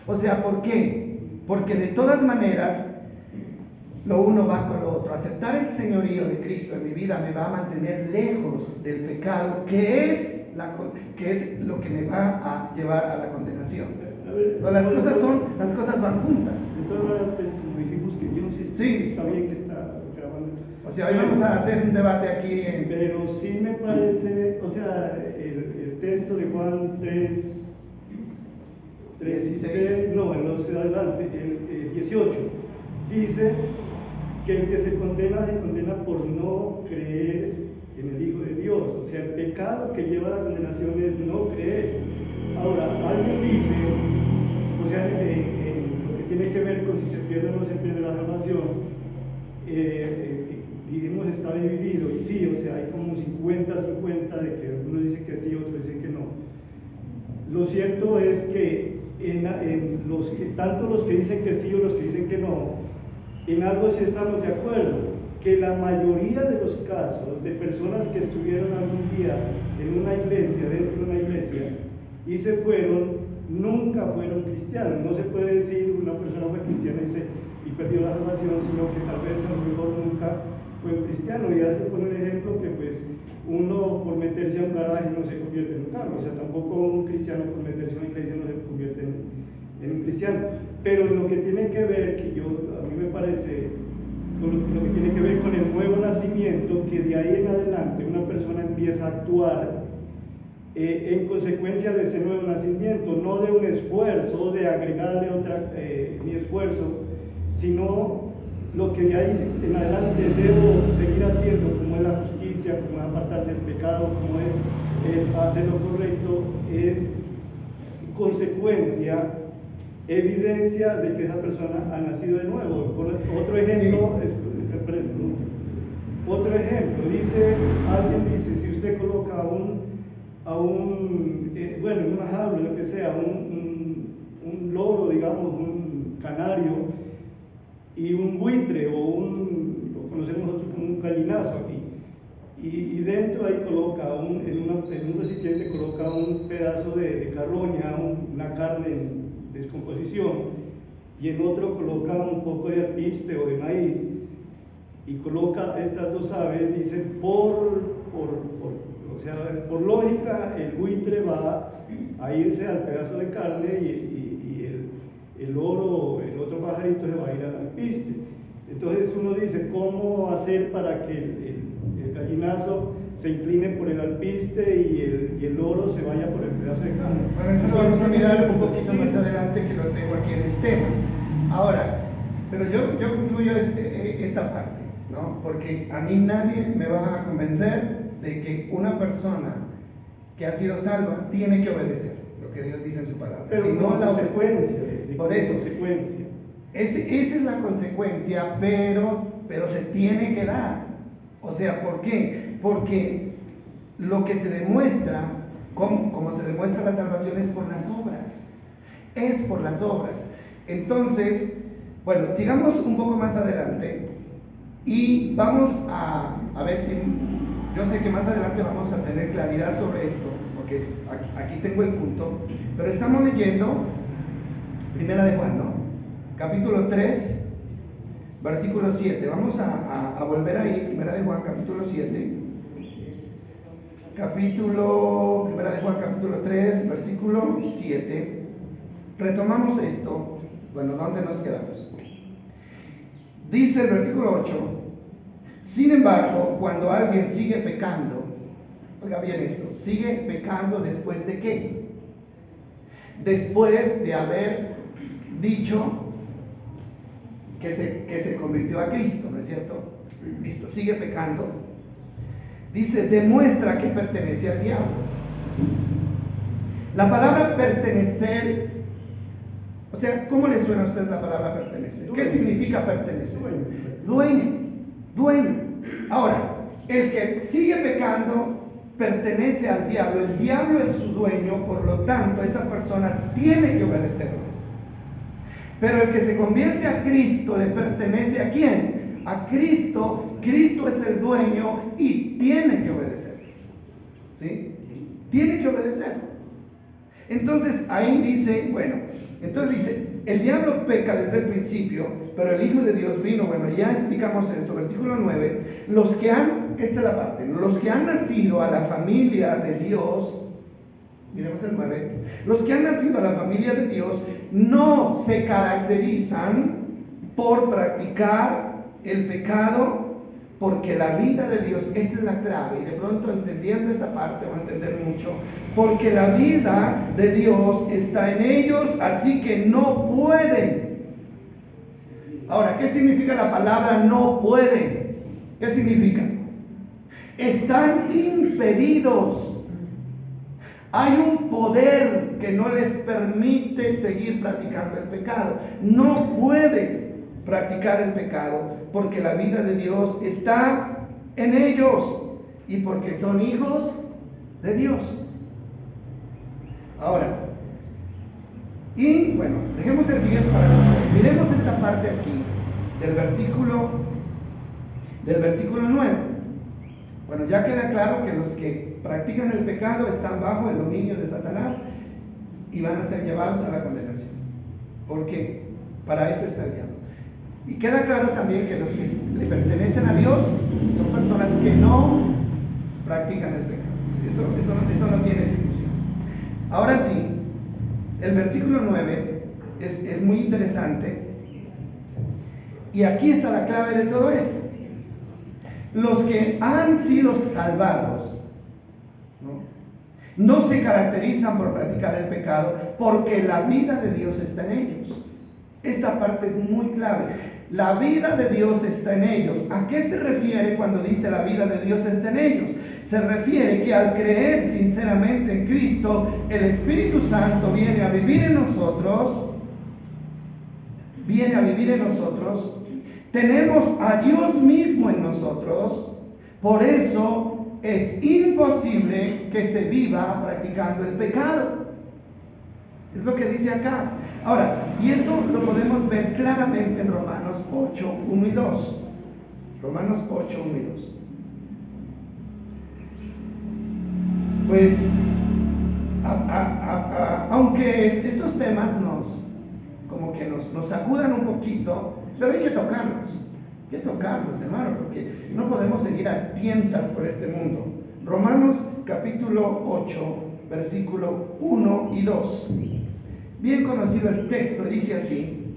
O sea, ¿por qué? Porque de todas maneras, lo uno va con lo otro. Aceptar el señorío de Cristo en mi vida me va a mantener lejos del pecado, que es lo que me va a llevar a la condenación. Las cosas van juntas. De todas maneras, pues, como dijimos que yo no sé si está bien que está grabando. O sea, hoy vamos a hacer un debate aquí. Pero sí me parece, o sea, el texto de Juan 3:16, no, en los adelante, el 18, dice que el que se condena por no creer en el Hijo de Dios. O sea, el pecado que lleva a la condenación es no creer. Ahora, alguien dice, o sea, lo que tiene que ver con si se pierde o no se pierde la salvación, digamos, está dividido, y sí, o sea, hay como 50-50 de que algunos dicen que sí, otros dicen que no. Lo cierto es que tanto los que dicen que sí o los que dicen que no, en algo sí estamos de acuerdo, que la mayoría de los casos de personas que estuvieron algún día en una iglesia, dentro de una iglesia, y se fueron, nunca fueron cristianos. No se puede decir una persona fue cristiana y perdió la salvación, sino que tal vez a lo mejor nunca fue un cristiano. Y hace por un ejemplo que pues uno por meterse a un garaje no se convierte en un carro, o sea, tampoco un cristiano por meterse a una iglesia no se convierte en un cristiano. Pero lo que tiene que ver, a mí me parece, lo que tiene que ver con el nuevo nacimiento, que de ahí en adelante una persona empieza a actuar en consecuencia de ese nuevo nacimiento, no de un esfuerzo, de agregarle mi esfuerzo, sino lo que de ahí en adelante debo seguir haciendo, como es la justicia, como es apartarse del pecado, como es hacer lo correcto, es consecuencia, evidencia de que esa persona ha nacido de nuevo. Otro ejemplo, alguien dice, si usted coloca bueno, en una jaula, lo que sea, un loro, digamos, un canario, y un buitre, lo conocemos nosotros como un gallinazo aquí, y dentro ahí coloca, en un recipiente coloca un pedazo de carroña, una carne en descomposición, y en otro coloca un poco de alpiste o de maíz, y coloca estas dos aves, y dice, por lógica, el buitre va a irse al pedazo de carne y el loro, el otro pajarito, se va a ir al alpiste. Entonces uno dice, ¿cómo hacer para que el gallinazo se incline por el alpiste y el loro se vaya por el pedazo de carne? Bueno, eso lo vamos a mirar un poquito más adelante, que lo tengo aquí en el tema. Ahora, pero yo concluyo esta parte, ¿no? Porque a mí nadie me va a convencer de que una persona que ha sido salva tiene que obedecer lo que Dios dice en su palabra. Pero si no, la consecuencia. Por eso, consecuencia. Esa es la consecuencia, pero se tiene que dar. O sea, ¿por qué? Porque lo que se demuestra, como se demuestra la salvación, es por las obras. Es por las obras. Entonces, bueno, sigamos un poco más adelante y vamos a a ver si, yo sé que más adelante vamos a tener claridad sobre esto, porque aquí tengo el punto, pero estamos leyendo Primera de Juan, ¿no? Capítulo 3, versículo 7. Vamos a volver ahí, Primera de Juan, capítulo 7. Primera de Juan, capítulo 3, versículo 7. Retomamos esto. Bueno, ¿dónde nos quedamos? Dice el versículo 8. Sin embargo, cuando alguien sigue pecando, oiga bien esto, sigue pecando después de qué? Después de haber dicho que se convirtió a Cristo, ¿no es cierto? Listo, sigue pecando. Dice, demuestra que pertenece al diablo. La palabra pertenecer, o sea, ¿cómo le suena a usted la palabra pertenecer? ¿Qué significa pertenecer? Dueño. Ahora, el que sigue pecando pertenece al diablo. El diablo es su dueño, por lo tanto, esa persona tiene que obedecerlo. Pero el que se convierte a Cristo le pertenece ¿a quién? A Cristo. Cristo es el dueño y tiene que obedecer. ¿Sí? Tiene que obedecer. Entonces ahí dice, el diablo peca desde el principio, pero el Hijo de Dios vino. Bueno, ya explicamos esto, versículo 9. Esta es la parte, los que han nacido a la familia de Dios, miremos el 9, los que han nacido a la familia de Dios no se caracterizan por practicar el pecado, porque la vida de Dios, esta es la clave, y de pronto entendiendo esta parte van a entender mucho, porque la vida de Dios está en ellos, así que no pueden. Ahora, ¿qué significa la palabra no pueden? ¿Qué significa? Están impedidos. Hay un poder que no les permite seguir practicando el pecado. No pueden practicar el pecado porque la vida de Dios está en ellos y porque son hijos de Dios. Ahora, y bueno, dejemos el 10 para después. Miremos esta parte aquí del versículo 9. Bueno, ya queda claro que los que practican el pecado están bajo el dominio de Satanás y van a ser llevados a la condenación. ¿Por qué? Para eso está el diablo. Y queda claro también que los que le pertenecen a Dios son personas que no practican el pecado. Eso no tiene discusión. Ahora sí, el versículo 9 es muy interesante. Y aquí está la clave de todo esto. Los que han sido salvados no se caracterizan por practicar el pecado, porque la vida de Dios está en ellos. Esta parte es muy clave. La vida de Dios está en ellos. ¿A qué se refiere cuando dice la vida de Dios está en ellos? Se refiere que al creer sinceramente en Cristo, el Espíritu Santo viene a vivir en nosotros. Tenemos a Dios mismo en nosotros. Por eso es imposible que se viva practicando el pecado. Es lo que dice acá. Ahora, y eso lo podemos ver claramente en Romanos 8, 1 y 2. Romanos 8, 1 y 2. Pues, aunque estos temas nos sacudan un poquito, pero hay que tocarlos, hermano, porque no podemos seguir a tientas por este mundo. Romanos capítulo 8, versículo 1 y 2. Bien conocido el texto, dice así.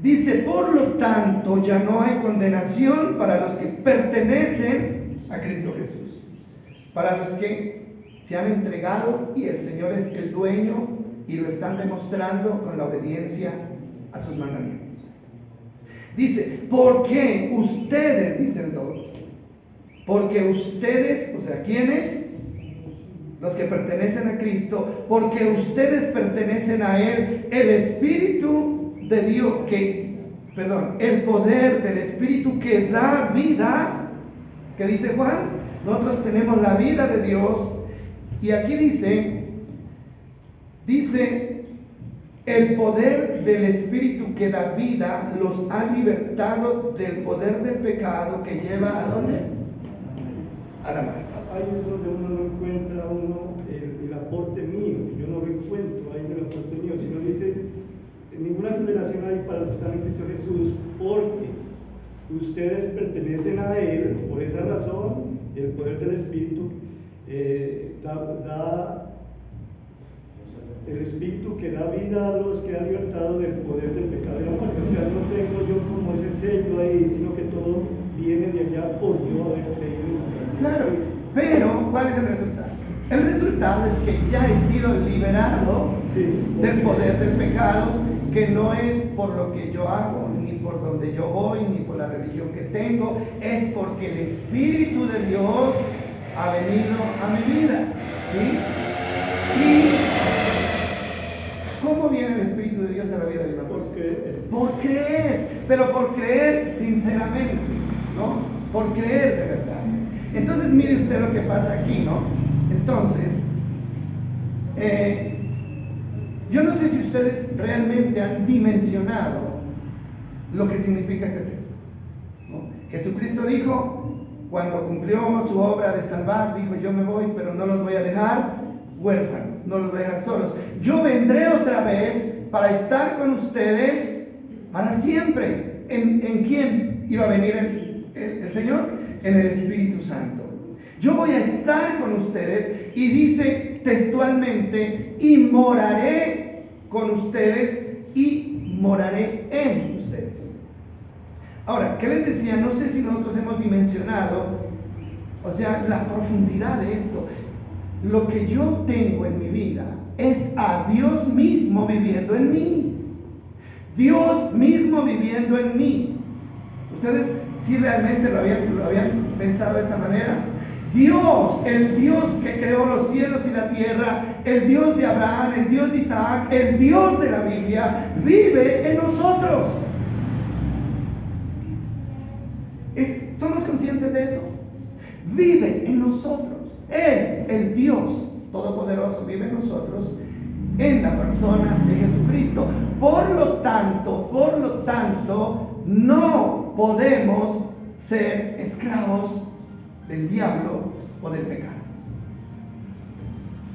Dice, por lo tanto, ya no hay condenación para los que pertenecen a Cristo Jesús. Para los que se han entregado y el Señor es el dueño y lo están demostrando con la obediencia a sus mandamientos. Dice, porque ustedes, dice el 2, porque ustedes, o sea, ¿quiénes? Los que pertenecen a Cristo, porque ustedes pertenecen a Él, el Espíritu de Dios, el poder del Espíritu que da vida, que dice Juan, nosotros tenemos la vida de Dios, y aquí dice, el poder poder del Espíritu que da vida los ha libertado del poder del pecado que lleva ¿a dónde? A la muerte. Ahí es donde uno no encuentra el aporte mío. Yo no lo encuentro ahí en el aporte mío, sino dice, en ninguna condenación hay para los que están en Cristo Jesús, porque ustedes pertenecen a Él. Por esa razón, el poder del Espíritu da el Espíritu que da vida a los que han libertado del poder del pecado y la muerte. O sea, no tengo yo como ese sello ahí, sino que todo viene de allá por yo haber creído. Claro, pero ¿cuál es el resultado? El resultado es que ya he sido liberado del poder del pecado, que no es por lo que yo hago, ni por donde yo voy, ni por la religión que tengo, es porque el Espíritu de Dios ha venido a mi vida, ¿sí? Y ¿cómo viene el Espíritu de Dios a la vida de una persona? Por creer, pero por creer sinceramente, ¿no? Por creer de verdad. Entonces mire usted lo que pasa aquí, ¿no? Entonces, yo no sé si ustedes realmente han dimensionado lo que significa este texto, ¿no? Jesucristo dijo, cuando cumplió su obra de salvar, dijo, yo me voy, pero no los voy a dejar huérfanos, no los voy a dejar solos. Yo vendré otra vez para estar con ustedes para siempre. ¿En quién iba a venir el Señor? En el Espíritu Santo. Yo voy a estar con ustedes, y dice textualmente, y moraré con ustedes y moraré en ustedes. Ahora, ¿qué les decía? No sé si nosotros hemos dimensionado, o sea, la profundidad de esto. Lo que yo tengo en mi vida es a Dios mismo viviendo en mí. Dios mismo viviendo en mí. ¿Ustedes sí realmente lo habían pensado de esa manera? Dios, el Dios que creó los cielos y la tierra, el Dios de Abraham, el Dios de Isaac, el Dios de la Biblia, vive en nosotros. ¿Somos conscientes de eso? Vive en nosotros. Él, el Dios Todopoderoso, vive en nosotros en la persona de Jesucristo. Por lo tanto, no podemos ser esclavos del diablo o del pecado.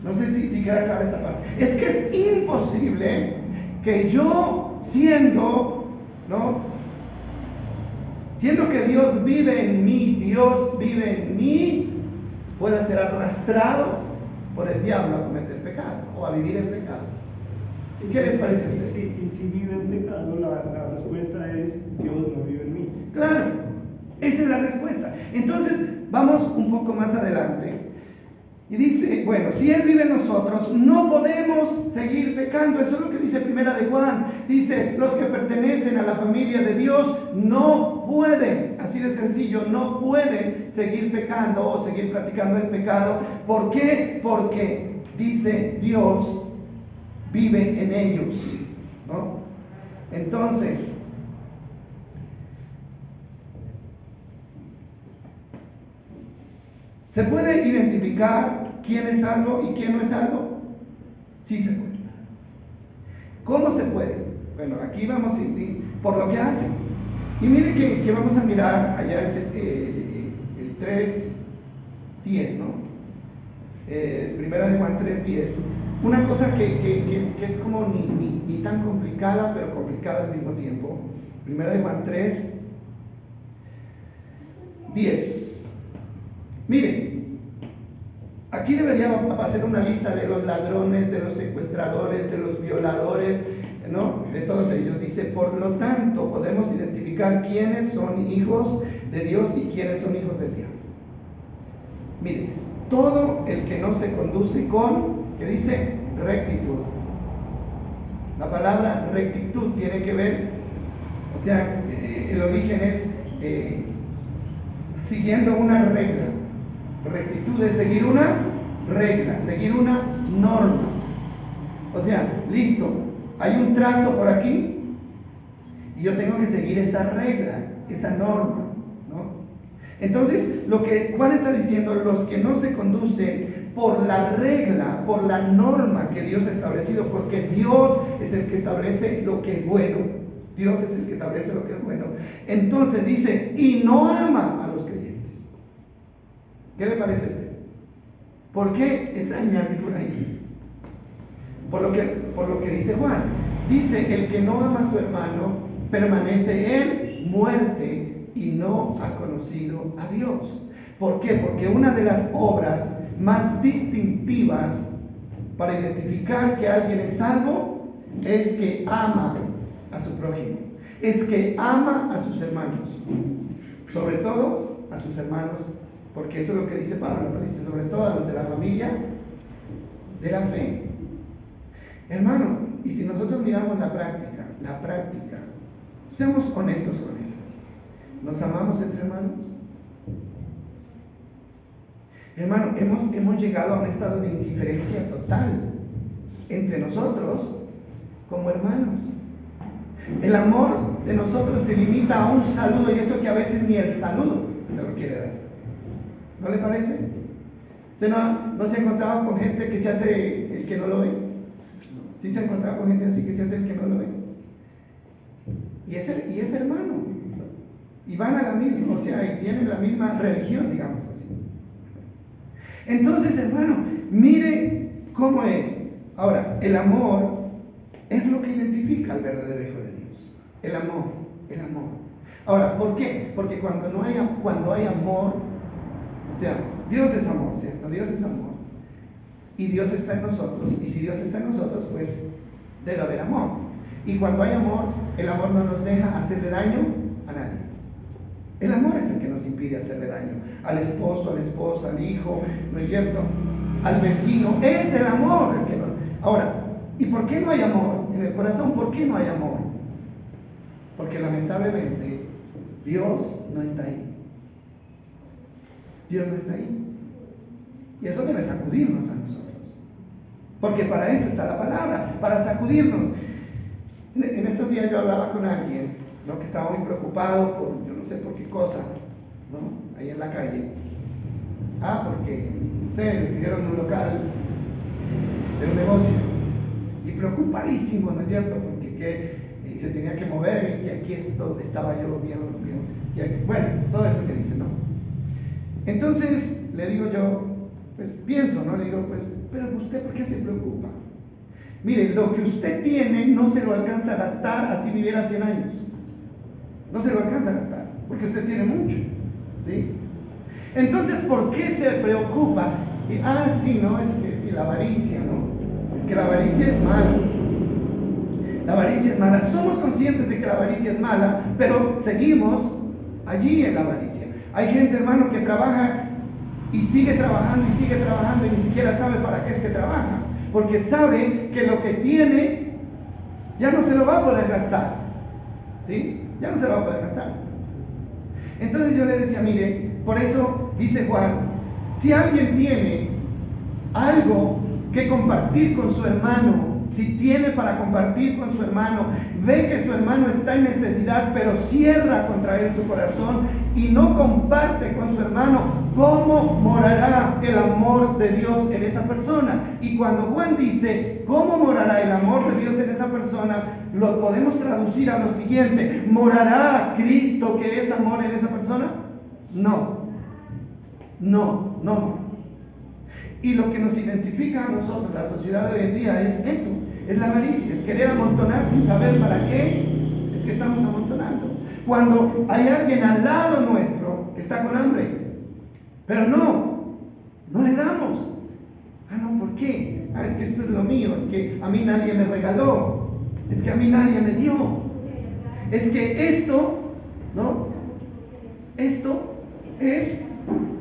No sé si queda clara esta parte. Es que es imposible que yo, siendo que Dios vive en mí, pueda ser arrastrado por el diablo a cometer pecado o a vivir en pecado. ¿Qué les parece a ustedes? Y si vive en pecado, la respuesta es: Dios no vive en mí. Claro, esa es la respuesta. Entonces, vamos un poco más adelante. Y dice, bueno, si Él vive en nosotros, no podemos seguir pecando. Eso es lo que dice Primera de Juan. Dice, los que pertenecen a la familia de Dios no pueden, así de sencillo, no pueden seguir pecando o seguir practicando el pecado. ¿Por qué? Porque, dice, Dios vive en ellos, ¿no? Entonces, ¿se puede identificar quién es salvo y quién no es salvo? Sí se puede. ¿Cómo se puede? Bueno, aquí vamos a ir por lo que hacen. Y mire que vamos a mirar allá el 3:10, ¿no? Primera de Juan 3:10. Una cosa que es como ni tan complicada, pero complicada al mismo tiempo. Primera de Juan 3:10. Miren, aquí debería hacer una lista de los ladrones, de los secuestradores, de los violadores, ¿no? De todos ellos. Dice, por lo tanto, podemos identificar quiénes son hijos de Dios y quiénes son hijos del diablo. Miren, todo el que no se conduce con, que dice rectitud. La palabra rectitud tiene que ver, o sea, el origen es siguiendo una regla. Rectitud es seguir una regla, seguir una norma. O sea, listo, hay un trazo por aquí y yo tengo que seguir esa regla, esa norma, ¿no? Entonces, lo que Juan está diciendo, los que no se conducen por la regla, por la norma que Dios ha establecido, porque Dios es el que establece lo que es bueno. Dios es el que establece lo que es bueno. Entonces dice, y no ama a los creyentes. ¿Qué le parece a usted? ¿Por qué esa añadidura ahí? Por lo que dice Juan. Dice, el que no ama a su hermano permanece en muerte y no ha conocido a Dios. ¿Por qué? Porque una de las obras más distintivas para identificar que alguien es salvo es que ama a su prójimo, es que ama a sus hermanos, sobre todo a sus hermanos, porque eso es lo que dice Pablo, ¿no? Dice sobre todo a los de la familia de la fe. Hermano, y si nosotros miramos la práctica, seamos honestos con eso. ¿Nos amamos entre hermanos? Hermano, hemos llegado a un estado de indiferencia total entre nosotros como hermanos. El amor de nosotros se limita a un saludo, y eso que a veces ni el saludo se lo quiere dar. ¿No le parece? ¿Usted no se ha encontrado con gente que se hace el que no lo ve? ¿Sí se ha encontrado con gente así que se hace el que no lo ve? Y es hermano. Y van a la misma, o sea, y tienen la misma religión, digamos así. Entonces, hermano, mire cómo es. Ahora, el amor es lo que identifica al verdadero Hijo de Dios. El amor. Ahora, ¿por qué? Porque cuando hay amor, o sea, Dios es amor, ¿cierto? Dios es amor. Y Dios está en nosotros. Y si Dios está en nosotros, pues debe haber amor. Y cuando hay amor, el amor no nos deja hacerle daño a nadie. El amor es el que nos impide hacerle daño al esposo, a la esposa, al hijo, ¿no es cierto? Al vecino. Es el amor el que nos... Ahora, ¿y por qué no hay amor en el corazón? ¿Por qué no hay amor? Porque lamentablemente Dios no está ahí. Dios no está ahí. Y eso debe sacudirnos a nosotros. Porque para eso está la palabra, para sacudirnos. En estos días yo hablaba con alguien, ¿no? Que estaba muy preocupado por, yo no sé por qué cosa, ¿no? Ahí en la calle. Porque le pidieron un local de un negocio. Y preocupadísimo, ¿no es cierto? Porque se tenía que mover y que aquí estaba yo bien. Y aquí, bueno, todo eso que dice, ¿no? Entonces le digo yo, pues pienso, ¿no? Le digo, pues, pero usted, ¿por qué se preocupa? Mire, lo que usted tiene no se lo alcanza a gastar así viviera 100 años. No se lo alcanza a gastar, porque usted tiene mucho, ¿sí? Entonces, ¿por qué se preocupa? Sí, ¿no? Es que sí, la avaricia, ¿no? Es que la avaricia es mala. La avaricia es mala. Somos conscientes de que la avaricia es mala, pero seguimos allí en la avaricia. Hay gente, hermano, que trabaja y sigue trabajando y ni siquiera sabe para qué es que trabaja, porque sabe que lo que tiene ya no se lo va a poder gastar, ¿sí? Ya no se lo va a poder gastar. Entonces yo le decía, mire, por eso dice Juan, si alguien tiene algo que compartir con su hermano, si tiene para compartir con su hermano, ve que su hermano está en necesidad, pero cierra contra él su corazón y no comparte con su hermano, ¿cómo morará el amor de Dios en esa persona? Y cuando Juan dice, ¿cómo morará el amor de Dios en esa persona? Lo podemos traducir a lo siguiente: ¿morará Cristo, que es amor, en esa persona? No. Y lo que nos identifica a nosotros, la sociedad de hoy en día, es eso, es la avaricia, es querer amontonar sin saber para qué es que estamos amontonando. Cuando hay alguien al lado nuestro que está con hambre, pero no le damos. No, ¿por qué? Es que esto es lo mío, es que a mí nadie me regaló, es que a mí nadie me dio, es que esto, ¿no? Esto es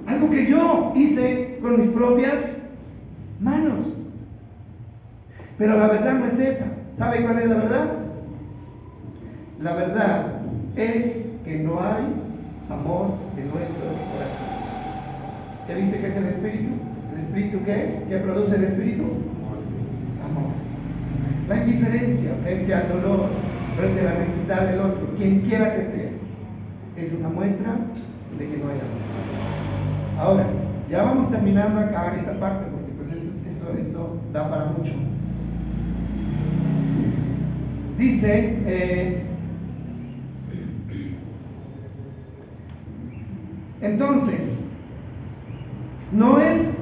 algo que yo hice con mis propias manos. Pero la verdad no es esa. ¿Sabe cuál es la verdad? La verdad es que no hay amor en nuestro corazón. ¿Qué dice que es el Espíritu? ¿El Espíritu qué es? ¿Qué produce el Espíritu? Amor. La indiferencia frente al dolor, frente a la necesidad del otro, quien quiera que sea, es una muestra de que no hay amor. Ahora, ya vamos terminando acá esta parte, porque esto da para mucho. Dice, entonces, no es,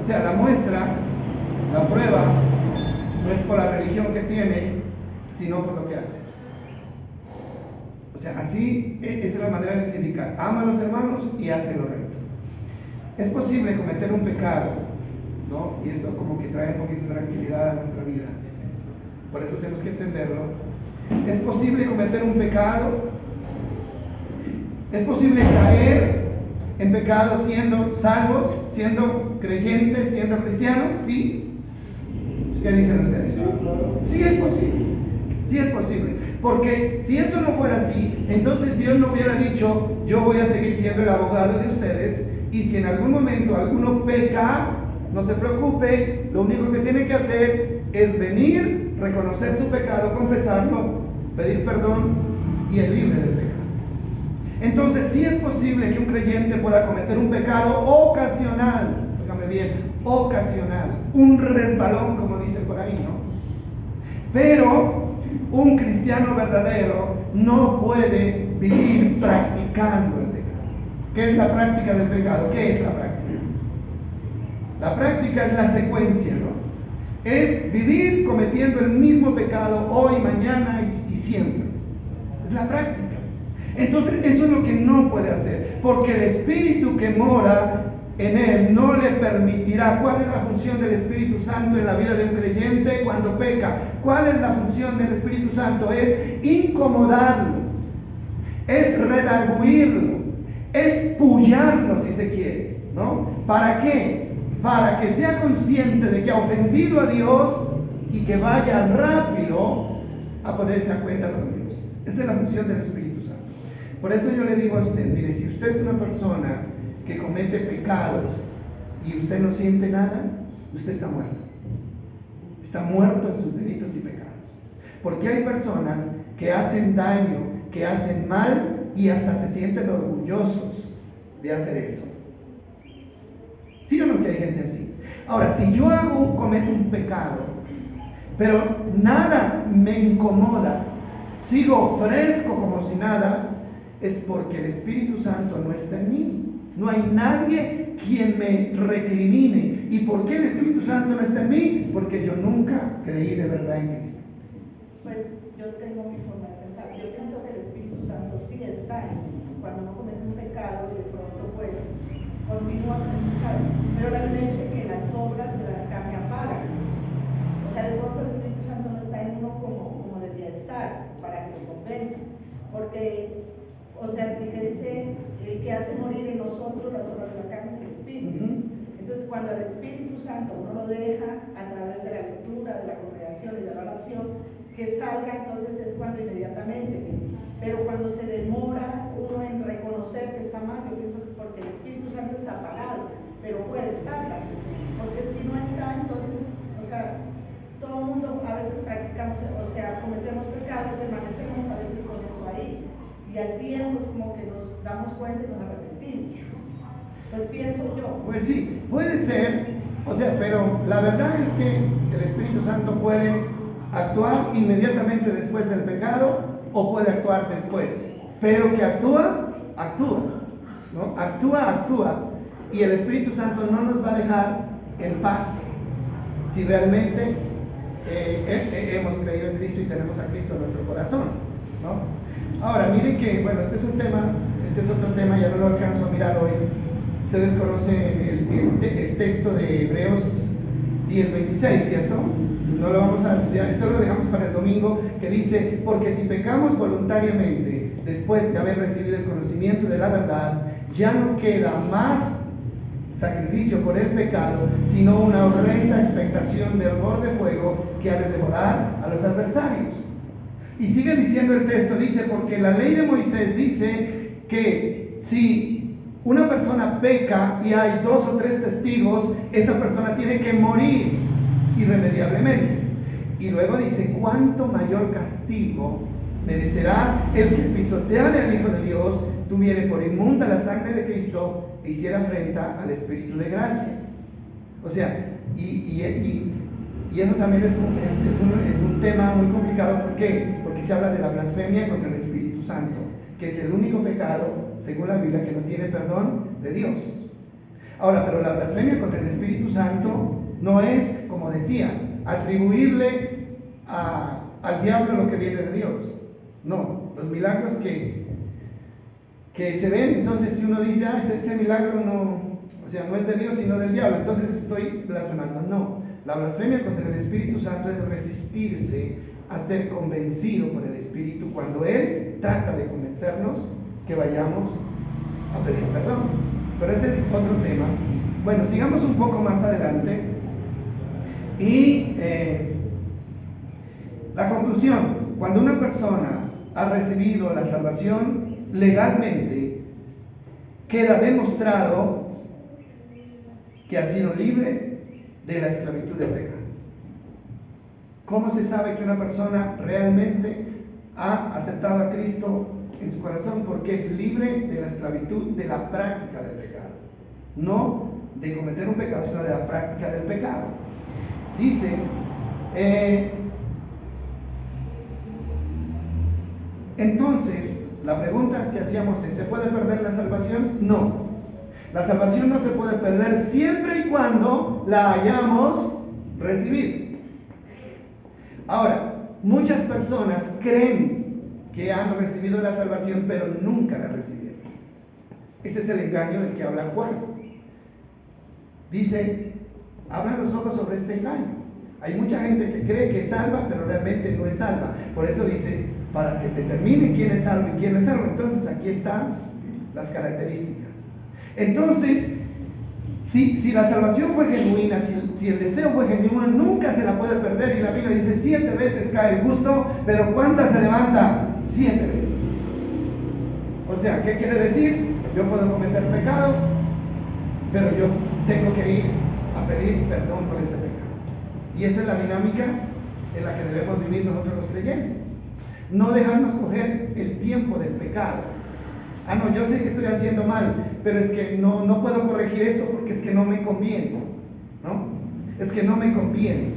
o sea, la muestra, la prueba, no es por la religión que tiene, sino por lo que hace. O sea, así, esa es la manera de identificar. Ama a los hermanos y hace lo recto. Es posible cometer un pecado, ¿no? Y esto como que trae un poquito de tranquilidad a nuestra vida. Por eso tenemos que entenderlo. Es posible cometer un pecado. Es posible caer en pecado siendo salvos, siendo creyentes, siendo cristianos, ¿sí? ¿Qué dicen ustedes? Sí es posible. Sí es posible. Porque si eso no fuera así, entonces Dios no hubiera dicho, yo voy a seguir siendo el abogado de ustedes, y si en algún momento alguno peca, no se preocupe, lo único que tiene que hacer es venir, reconocer su pecado, confesarlo, pedir perdón y es libre del pecado. Entonces sí es posible que un creyente pueda cometer un pecado ocasional, dígame bien, ocasional, un resbalón como dicen por ahí, ¿no? Pero un cristiano verdadero no puede vivir practicando el pecado. ¿Qué es la práctica del pecado? ¿Qué es la práctica? La práctica es la secuencia, ¿no? Es vivir cometiendo el mismo pecado hoy, mañana y siempre. Es la práctica. Entonces eso es lo que no puede hacer, porque el espíritu que mora en él no le permitirá. ¿Cuál es la función del Espíritu Santo en la vida de un creyente cuando peca? ¿Cuál es la función del Espíritu Santo? Es incomodarlo, es redarguirlo, es pullarlo si se quiere, ¿no? ¿Para qué? Para que sea consciente de que ha ofendido a Dios y que vaya rápido a ponerse a cuentas con Dios. Esa es la función del Espíritu Santo. Por eso yo le digo a usted, mire, si usted es una persona que comete pecados y usted no siente nada, usted está muerto. Está muerto en sus delitos y pecados. Porque hay personas que hacen daño, que hacen mal y hasta se sienten orgullosos de hacer eso. ¿Sí o no que hay gente así? Ahora, si yo cometo un pecado, pero nada me incomoda, sigo fresco como si nada, es porque el Espíritu Santo no está en mí. No hay nadie quien me recrimine. ¿Y por qué el Espíritu Santo no está en mí? Porque yo nunca creí de verdad en Cristo. Pues yo tengo mi forma de pensar. Yo pienso que el Espíritu Santo sí está en mí. Cuando uno comete un pecado, de pronto pues continúa con ese pecado. Pero la Biblia dice que las obras de la carne apagan. O sea, de pronto el Espíritu Santo no está en uno como debería estar para que lo convenza. Porque, o sea, el que dice, el que hace morir en nosotros las obras de la carne es el Espíritu. Entonces, cuando el Espíritu Santo uno lo deja a través de la lectura, de la congregación y de la oración, que salga, entonces es cuando inmediatamente viene. Pero cuando se demora uno en reconocer que está mal, yo pienso que es porque el Espíritu Santo está apagado, pero puede estar también. Porque si no está, entonces, o sea, todo el mundo a veces practicamos, o sea, cometemos pecados, permanecemos a veces con eso ahí. Y al tiempo es como que nos damos cuenta y nos arrepentimos. Pues pienso yo. Pues sí, puede ser, o sea, pero la verdad es que el Espíritu Santo puede actuar inmediatamente después del pecado o puede actuar después. Pero que actúa, ¿no? Actúa. Y el Espíritu Santo no nos va a dejar en paz si realmente hemos creído en Cristo y tenemos a Cristo en nuestro corazón, ¿no? Ahora, miren que, bueno, este es otro tema, ya no lo alcanzo a mirar hoy. Ustedes conocen el texto de Hebreos 10:26, ¿cierto? No lo vamos a estudiar, esto lo dejamos para el domingo, que dice, porque si pecamos voluntariamente, después de haber recibido el conocimiento de la verdad, ya no queda más sacrificio por el pecado, sino una horrenda expectación de horror de fuego que ha de devorar a los adversarios. Y sigue diciendo el texto, dice, porque la ley de Moisés dice que si una persona peca y hay 2 o 3 testigos, esa persona tiene que morir irremediablemente. Y luego dice, cuánto mayor castigo merecerá el que pisoteare al Hijo de Dios, tuviere por inmunda la sangre de Cristo e hiciera afrenta al Espíritu de gracia. O sea, Y eso también es un tema muy complicado. ¿Por qué? Porque se habla de la blasfemia contra el Espíritu Santo, que es el único pecado, según la Biblia, que no tiene perdón de Dios. Ahora, pero la blasfemia contra el Espíritu Santo no es, como decía, atribuirle al diablo lo que viene de Dios. No, los milagros que se ven, entonces si uno dice, ese milagro no es de Dios sino del diablo, entonces estoy blasfemando. No, la blasfemia contra el Espíritu Santo es resistirse a ser convencido por el Espíritu cuando Él trata de convencernos que vayamos a pedir perdón. Pero este es otro tema. Bueno, sigamos un poco más adelante. Y la conclusión: cuando una persona ha recibido la salvación legalmente, queda demostrado que ha sido libre de la esclavitud del pecado. ¿Cómo se sabe que una persona realmente ha aceptado a Cristo en su corazón? Porque es libre de la esclavitud de la práctica del pecado. No de cometer un pecado, sino de la práctica del pecado. Dice, entonces, la pregunta que hacíamos es, ¿se puede perder la salvación? No. La salvación no se puede perder siempre y cuando la hayamos recibido. Ahora, muchas personas creen que han recibido la salvación, pero nunca la recibieron. Ese es el engaño del que habla Juan. Dice, abran los ojos sobre este engaño. Hay mucha gente que cree que es salva, pero realmente no es salva. Por eso dice, para que determine quién es salvo y quién no es salvo. Entonces aquí están las características. Entonces, si la salvación fue genuina, si el deseo fue genuino, nunca se la puede perder. Y la Biblia dice, 7 veces cae el justo, pero ¿cuántas se levanta? 7 veces. O sea, ¿qué quiere decir? Yo puedo cometer pecado, pero yo tengo que ir a pedir perdón por ese pecado. Y esa es la dinámica en la que debemos vivir nosotros los creyentes. No dejarnos coger el tiempo del pecado. No, yo sé que estoy haciendo mal, pero es que no puedo corregir esto porque es que no me conviene. ¿No? Es que no me conviene.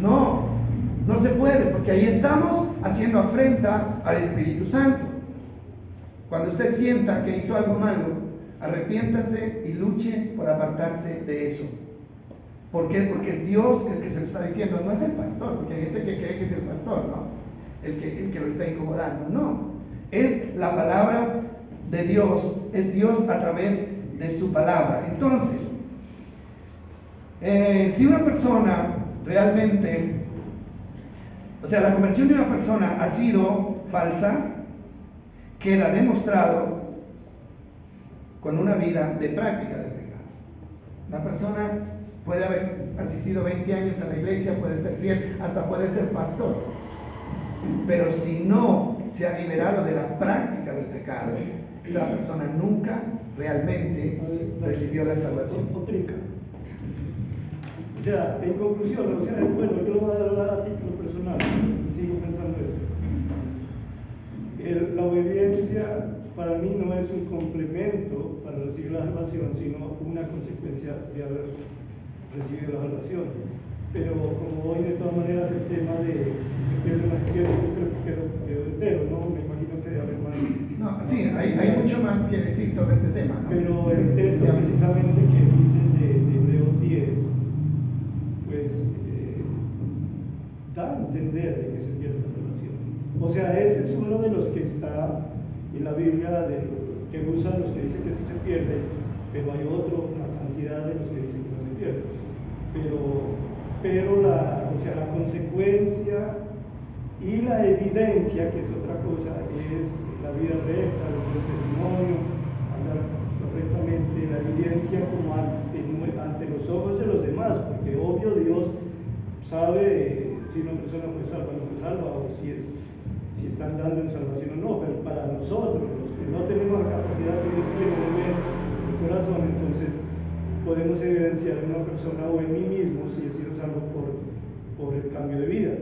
No se puede, porque ahí estamos haciendo afrenta al Espíritu Santo. Cuando usted sienta que hizo algo malo, arrepiéntase y luche por apartarse de eso. ¿Por qué? Porque es Dios el que se lo está diciendo, no es el pastor, porque hay gente que cree que es el pastor, ¿no? El que lo está incomodando. No, es la palabra de Dios, es Dios a través de su palabra. Entonces, si una persona realmente, la conversión de una persona ha sido falsa, queda demostrado con una vida de práctica del pecado. Una persona puede haber asistido 20 años a la iglesia, puede ser fiel, hasta puede ser pastor, pero si no se ha liberado de la práctica del pecado, la persona nunca realmente recibió la salvación. O sea, en conclusión, bueno, yo lo voy a dar a título personal, sigo pensando esto. La obediencia para mí no es un complemento para recibir la salvación, sino una consecuencia de haber recibido la salvación. Pero como hoy de todas maneras el tema de si se pierde la izquierda, yo creo que quedó entero, ¿no? Me imagino que debe haber más. No, sí, hay mucho más que decir sobre este tema, ¿no? Pero el texto precisamente que dices de Hebreos 10, pues da a entender de que se pierde la salvación. O sea, ese es uno de los que está en la Biblia que usan los que dicen que sí se pierde, pero hay una cantidad de los que dicen que no se pierde. Pero la consecuencia y la evidencia, que es otra cosa, es la vida recta, el testimonio, hablar correctamente, la evidencia como ante los ojos de los demás, porque obvio Dios sabe si una persona fue salva o no fue salva, o si están dando en salvación o no, pero para nosotros, los que no tenemos la capacidad que Dios tiene de ver el corazón, entonces podemos evidenciar en una persona o en mí mismo si he sido salvo por el cambio de vida.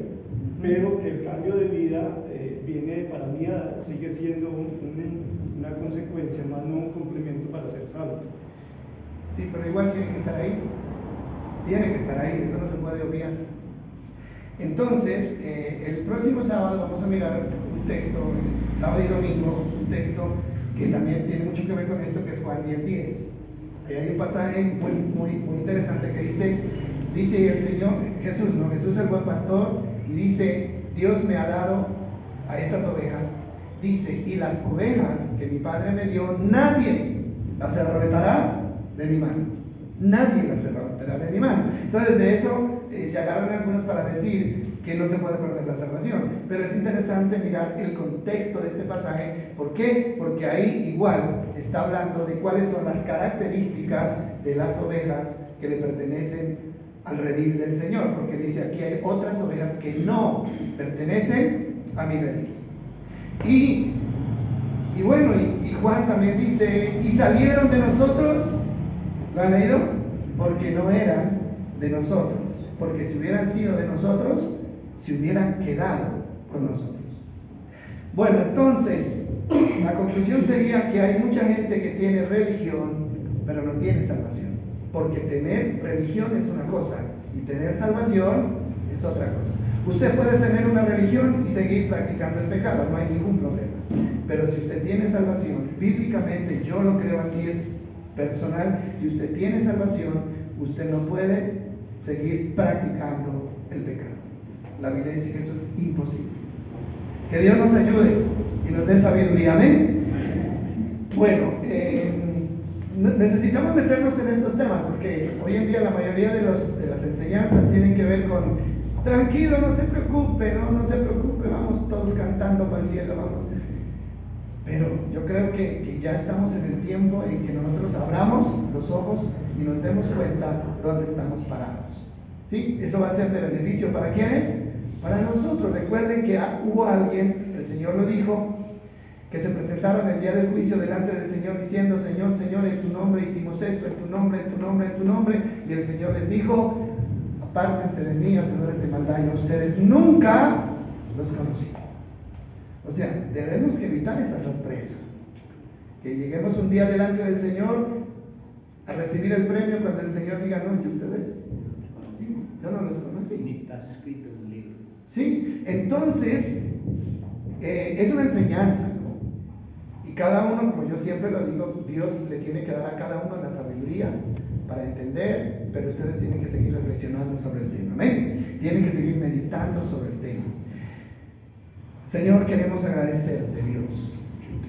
Pero que el cambio de vida viene, para mí, sigue siendo una consecuencia, más no un complemento para ser salvo. Sí, pero igual tiene que estar ahí. Tiene que estar ahí, eso no se puede obviar. Entonces, el próximo sábado vamos a mirar un texto, sábado y domingo, un texto que también tiene mucho que ver con esto, que es Juan 10:10. Ahí hay un pasaje muy interesante que dice el Señor, Jesús es el buen pastor, y dice, Dios me ha dado a estas ovejas, dice, y las ovejas que mi Padre me dio, nadie las arrebatará de mi mano. Nadie las arrebatará de mi mano. Entonces de eso se agarran algunos para decir que no se puede perder la salvación. Pero es interesante mirar el contexto de este pasaje. ¿Por qué? Porque ahí igual está hablando de cuáles son las características de las ovejas que le pertenecen al redil del Señor. Porque dice aquí hay otras ovejas que no pertenecen a mi redil. Y Juan también dice, y salieron de nosotros, ¿lo han leído? Porque no eran de nosotros, porque si hubieran sido de nosotros, se hubieran quedado con nosotros. Bueno, entonces, la conclusión sería que hay mucha gente que tiene religión, pero no tiene salvación, porque tener religión es una cosa, y tener salvación es otra cosa. Usted puede tener una religión y seguir practicando el pecado, no hay ningún problema. Pero si usted tiene salvación, bíblicamente yo lo creo así, es personal, si usted tiene salvación, usted no puede seguir practicando el pecado. La Biblia dice que eso es imposible. Que Dios nos ayude y nos dé sabiduría. Amén. Bueno, necesitamos meternos en estos temas porque hoy en día la mayoría de las enseñanzas tienen que ver con tranquilo, no se preocupe, no se preocupe, vamos todos cantando para el cielo, vamos. Pero yo creo que ya estamos en el tiempo en que nosotros abramos los ojos y nos demos cuenta dónde estamos parados. ¿Sí? Eso va a ser de beneficio para ¿quiénes? Para nosotros. Recuerden que hubo alguien, el Señor lo dijo, que se presentaron el día del juicio delante del Señor diciendo, Señor, Señor, en tu nombre hicimos esto, en tu nombre, en tu nombre, en tu nombre. Y el Señor les dijo, apártense de mí, hacedores de maldad, y a ustedes nunca los conocí. O sea, debemos que evitar esa sorpresa. Que lleguemos un día delante del Señor a recibir el premio cuando el Señor diga, no, ¿y ustedes? Yo no los conocí. Ni está escrito en el libro. Sí, entonces, es una enseñanza, ¿no? Y cada uno, como yo siempre lo digo, Dios le tiene que dar a cada uno la sabiduría para entender, pero ustedes tienen que seguir reflexionando sobre el tema. Amén. Tienen que seguir meditando sobre el tema. Señor, queremos agradecerte, Dios.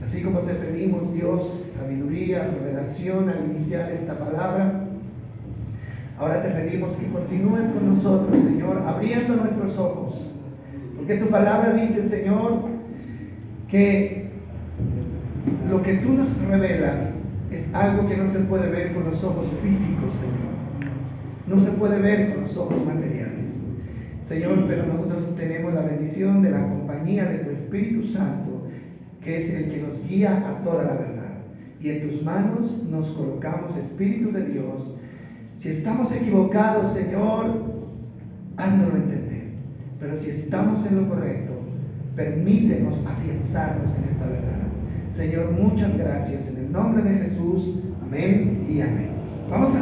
Así como te pedimos, Dios, sabiduría, revelación al iniciar esta palabra, ahora te pedimos que continúes con nosotros, Señor, abriendo nuestros ojos. Porque tu palabra dice, Señor, que lo que tú nos revelas es algo que no se puede ver con los ojos físicos, Señor. No se puede ver con los ojos materiales. Señor, pero nosotros tenemos la bendición de la compañía de tu Espíritu Santo, que es el que nos guía a toda la verdad. Y en tus manos nos colocamos, Espíritu de Dios. Si estamos equivocados, Señor, haznoslo entender. Pero si estamos en lo correcto, permítenos afianzarnos en esta verdad. Señor, muchas gracias. En el nombre de Jesús, amén y amén. Vamos a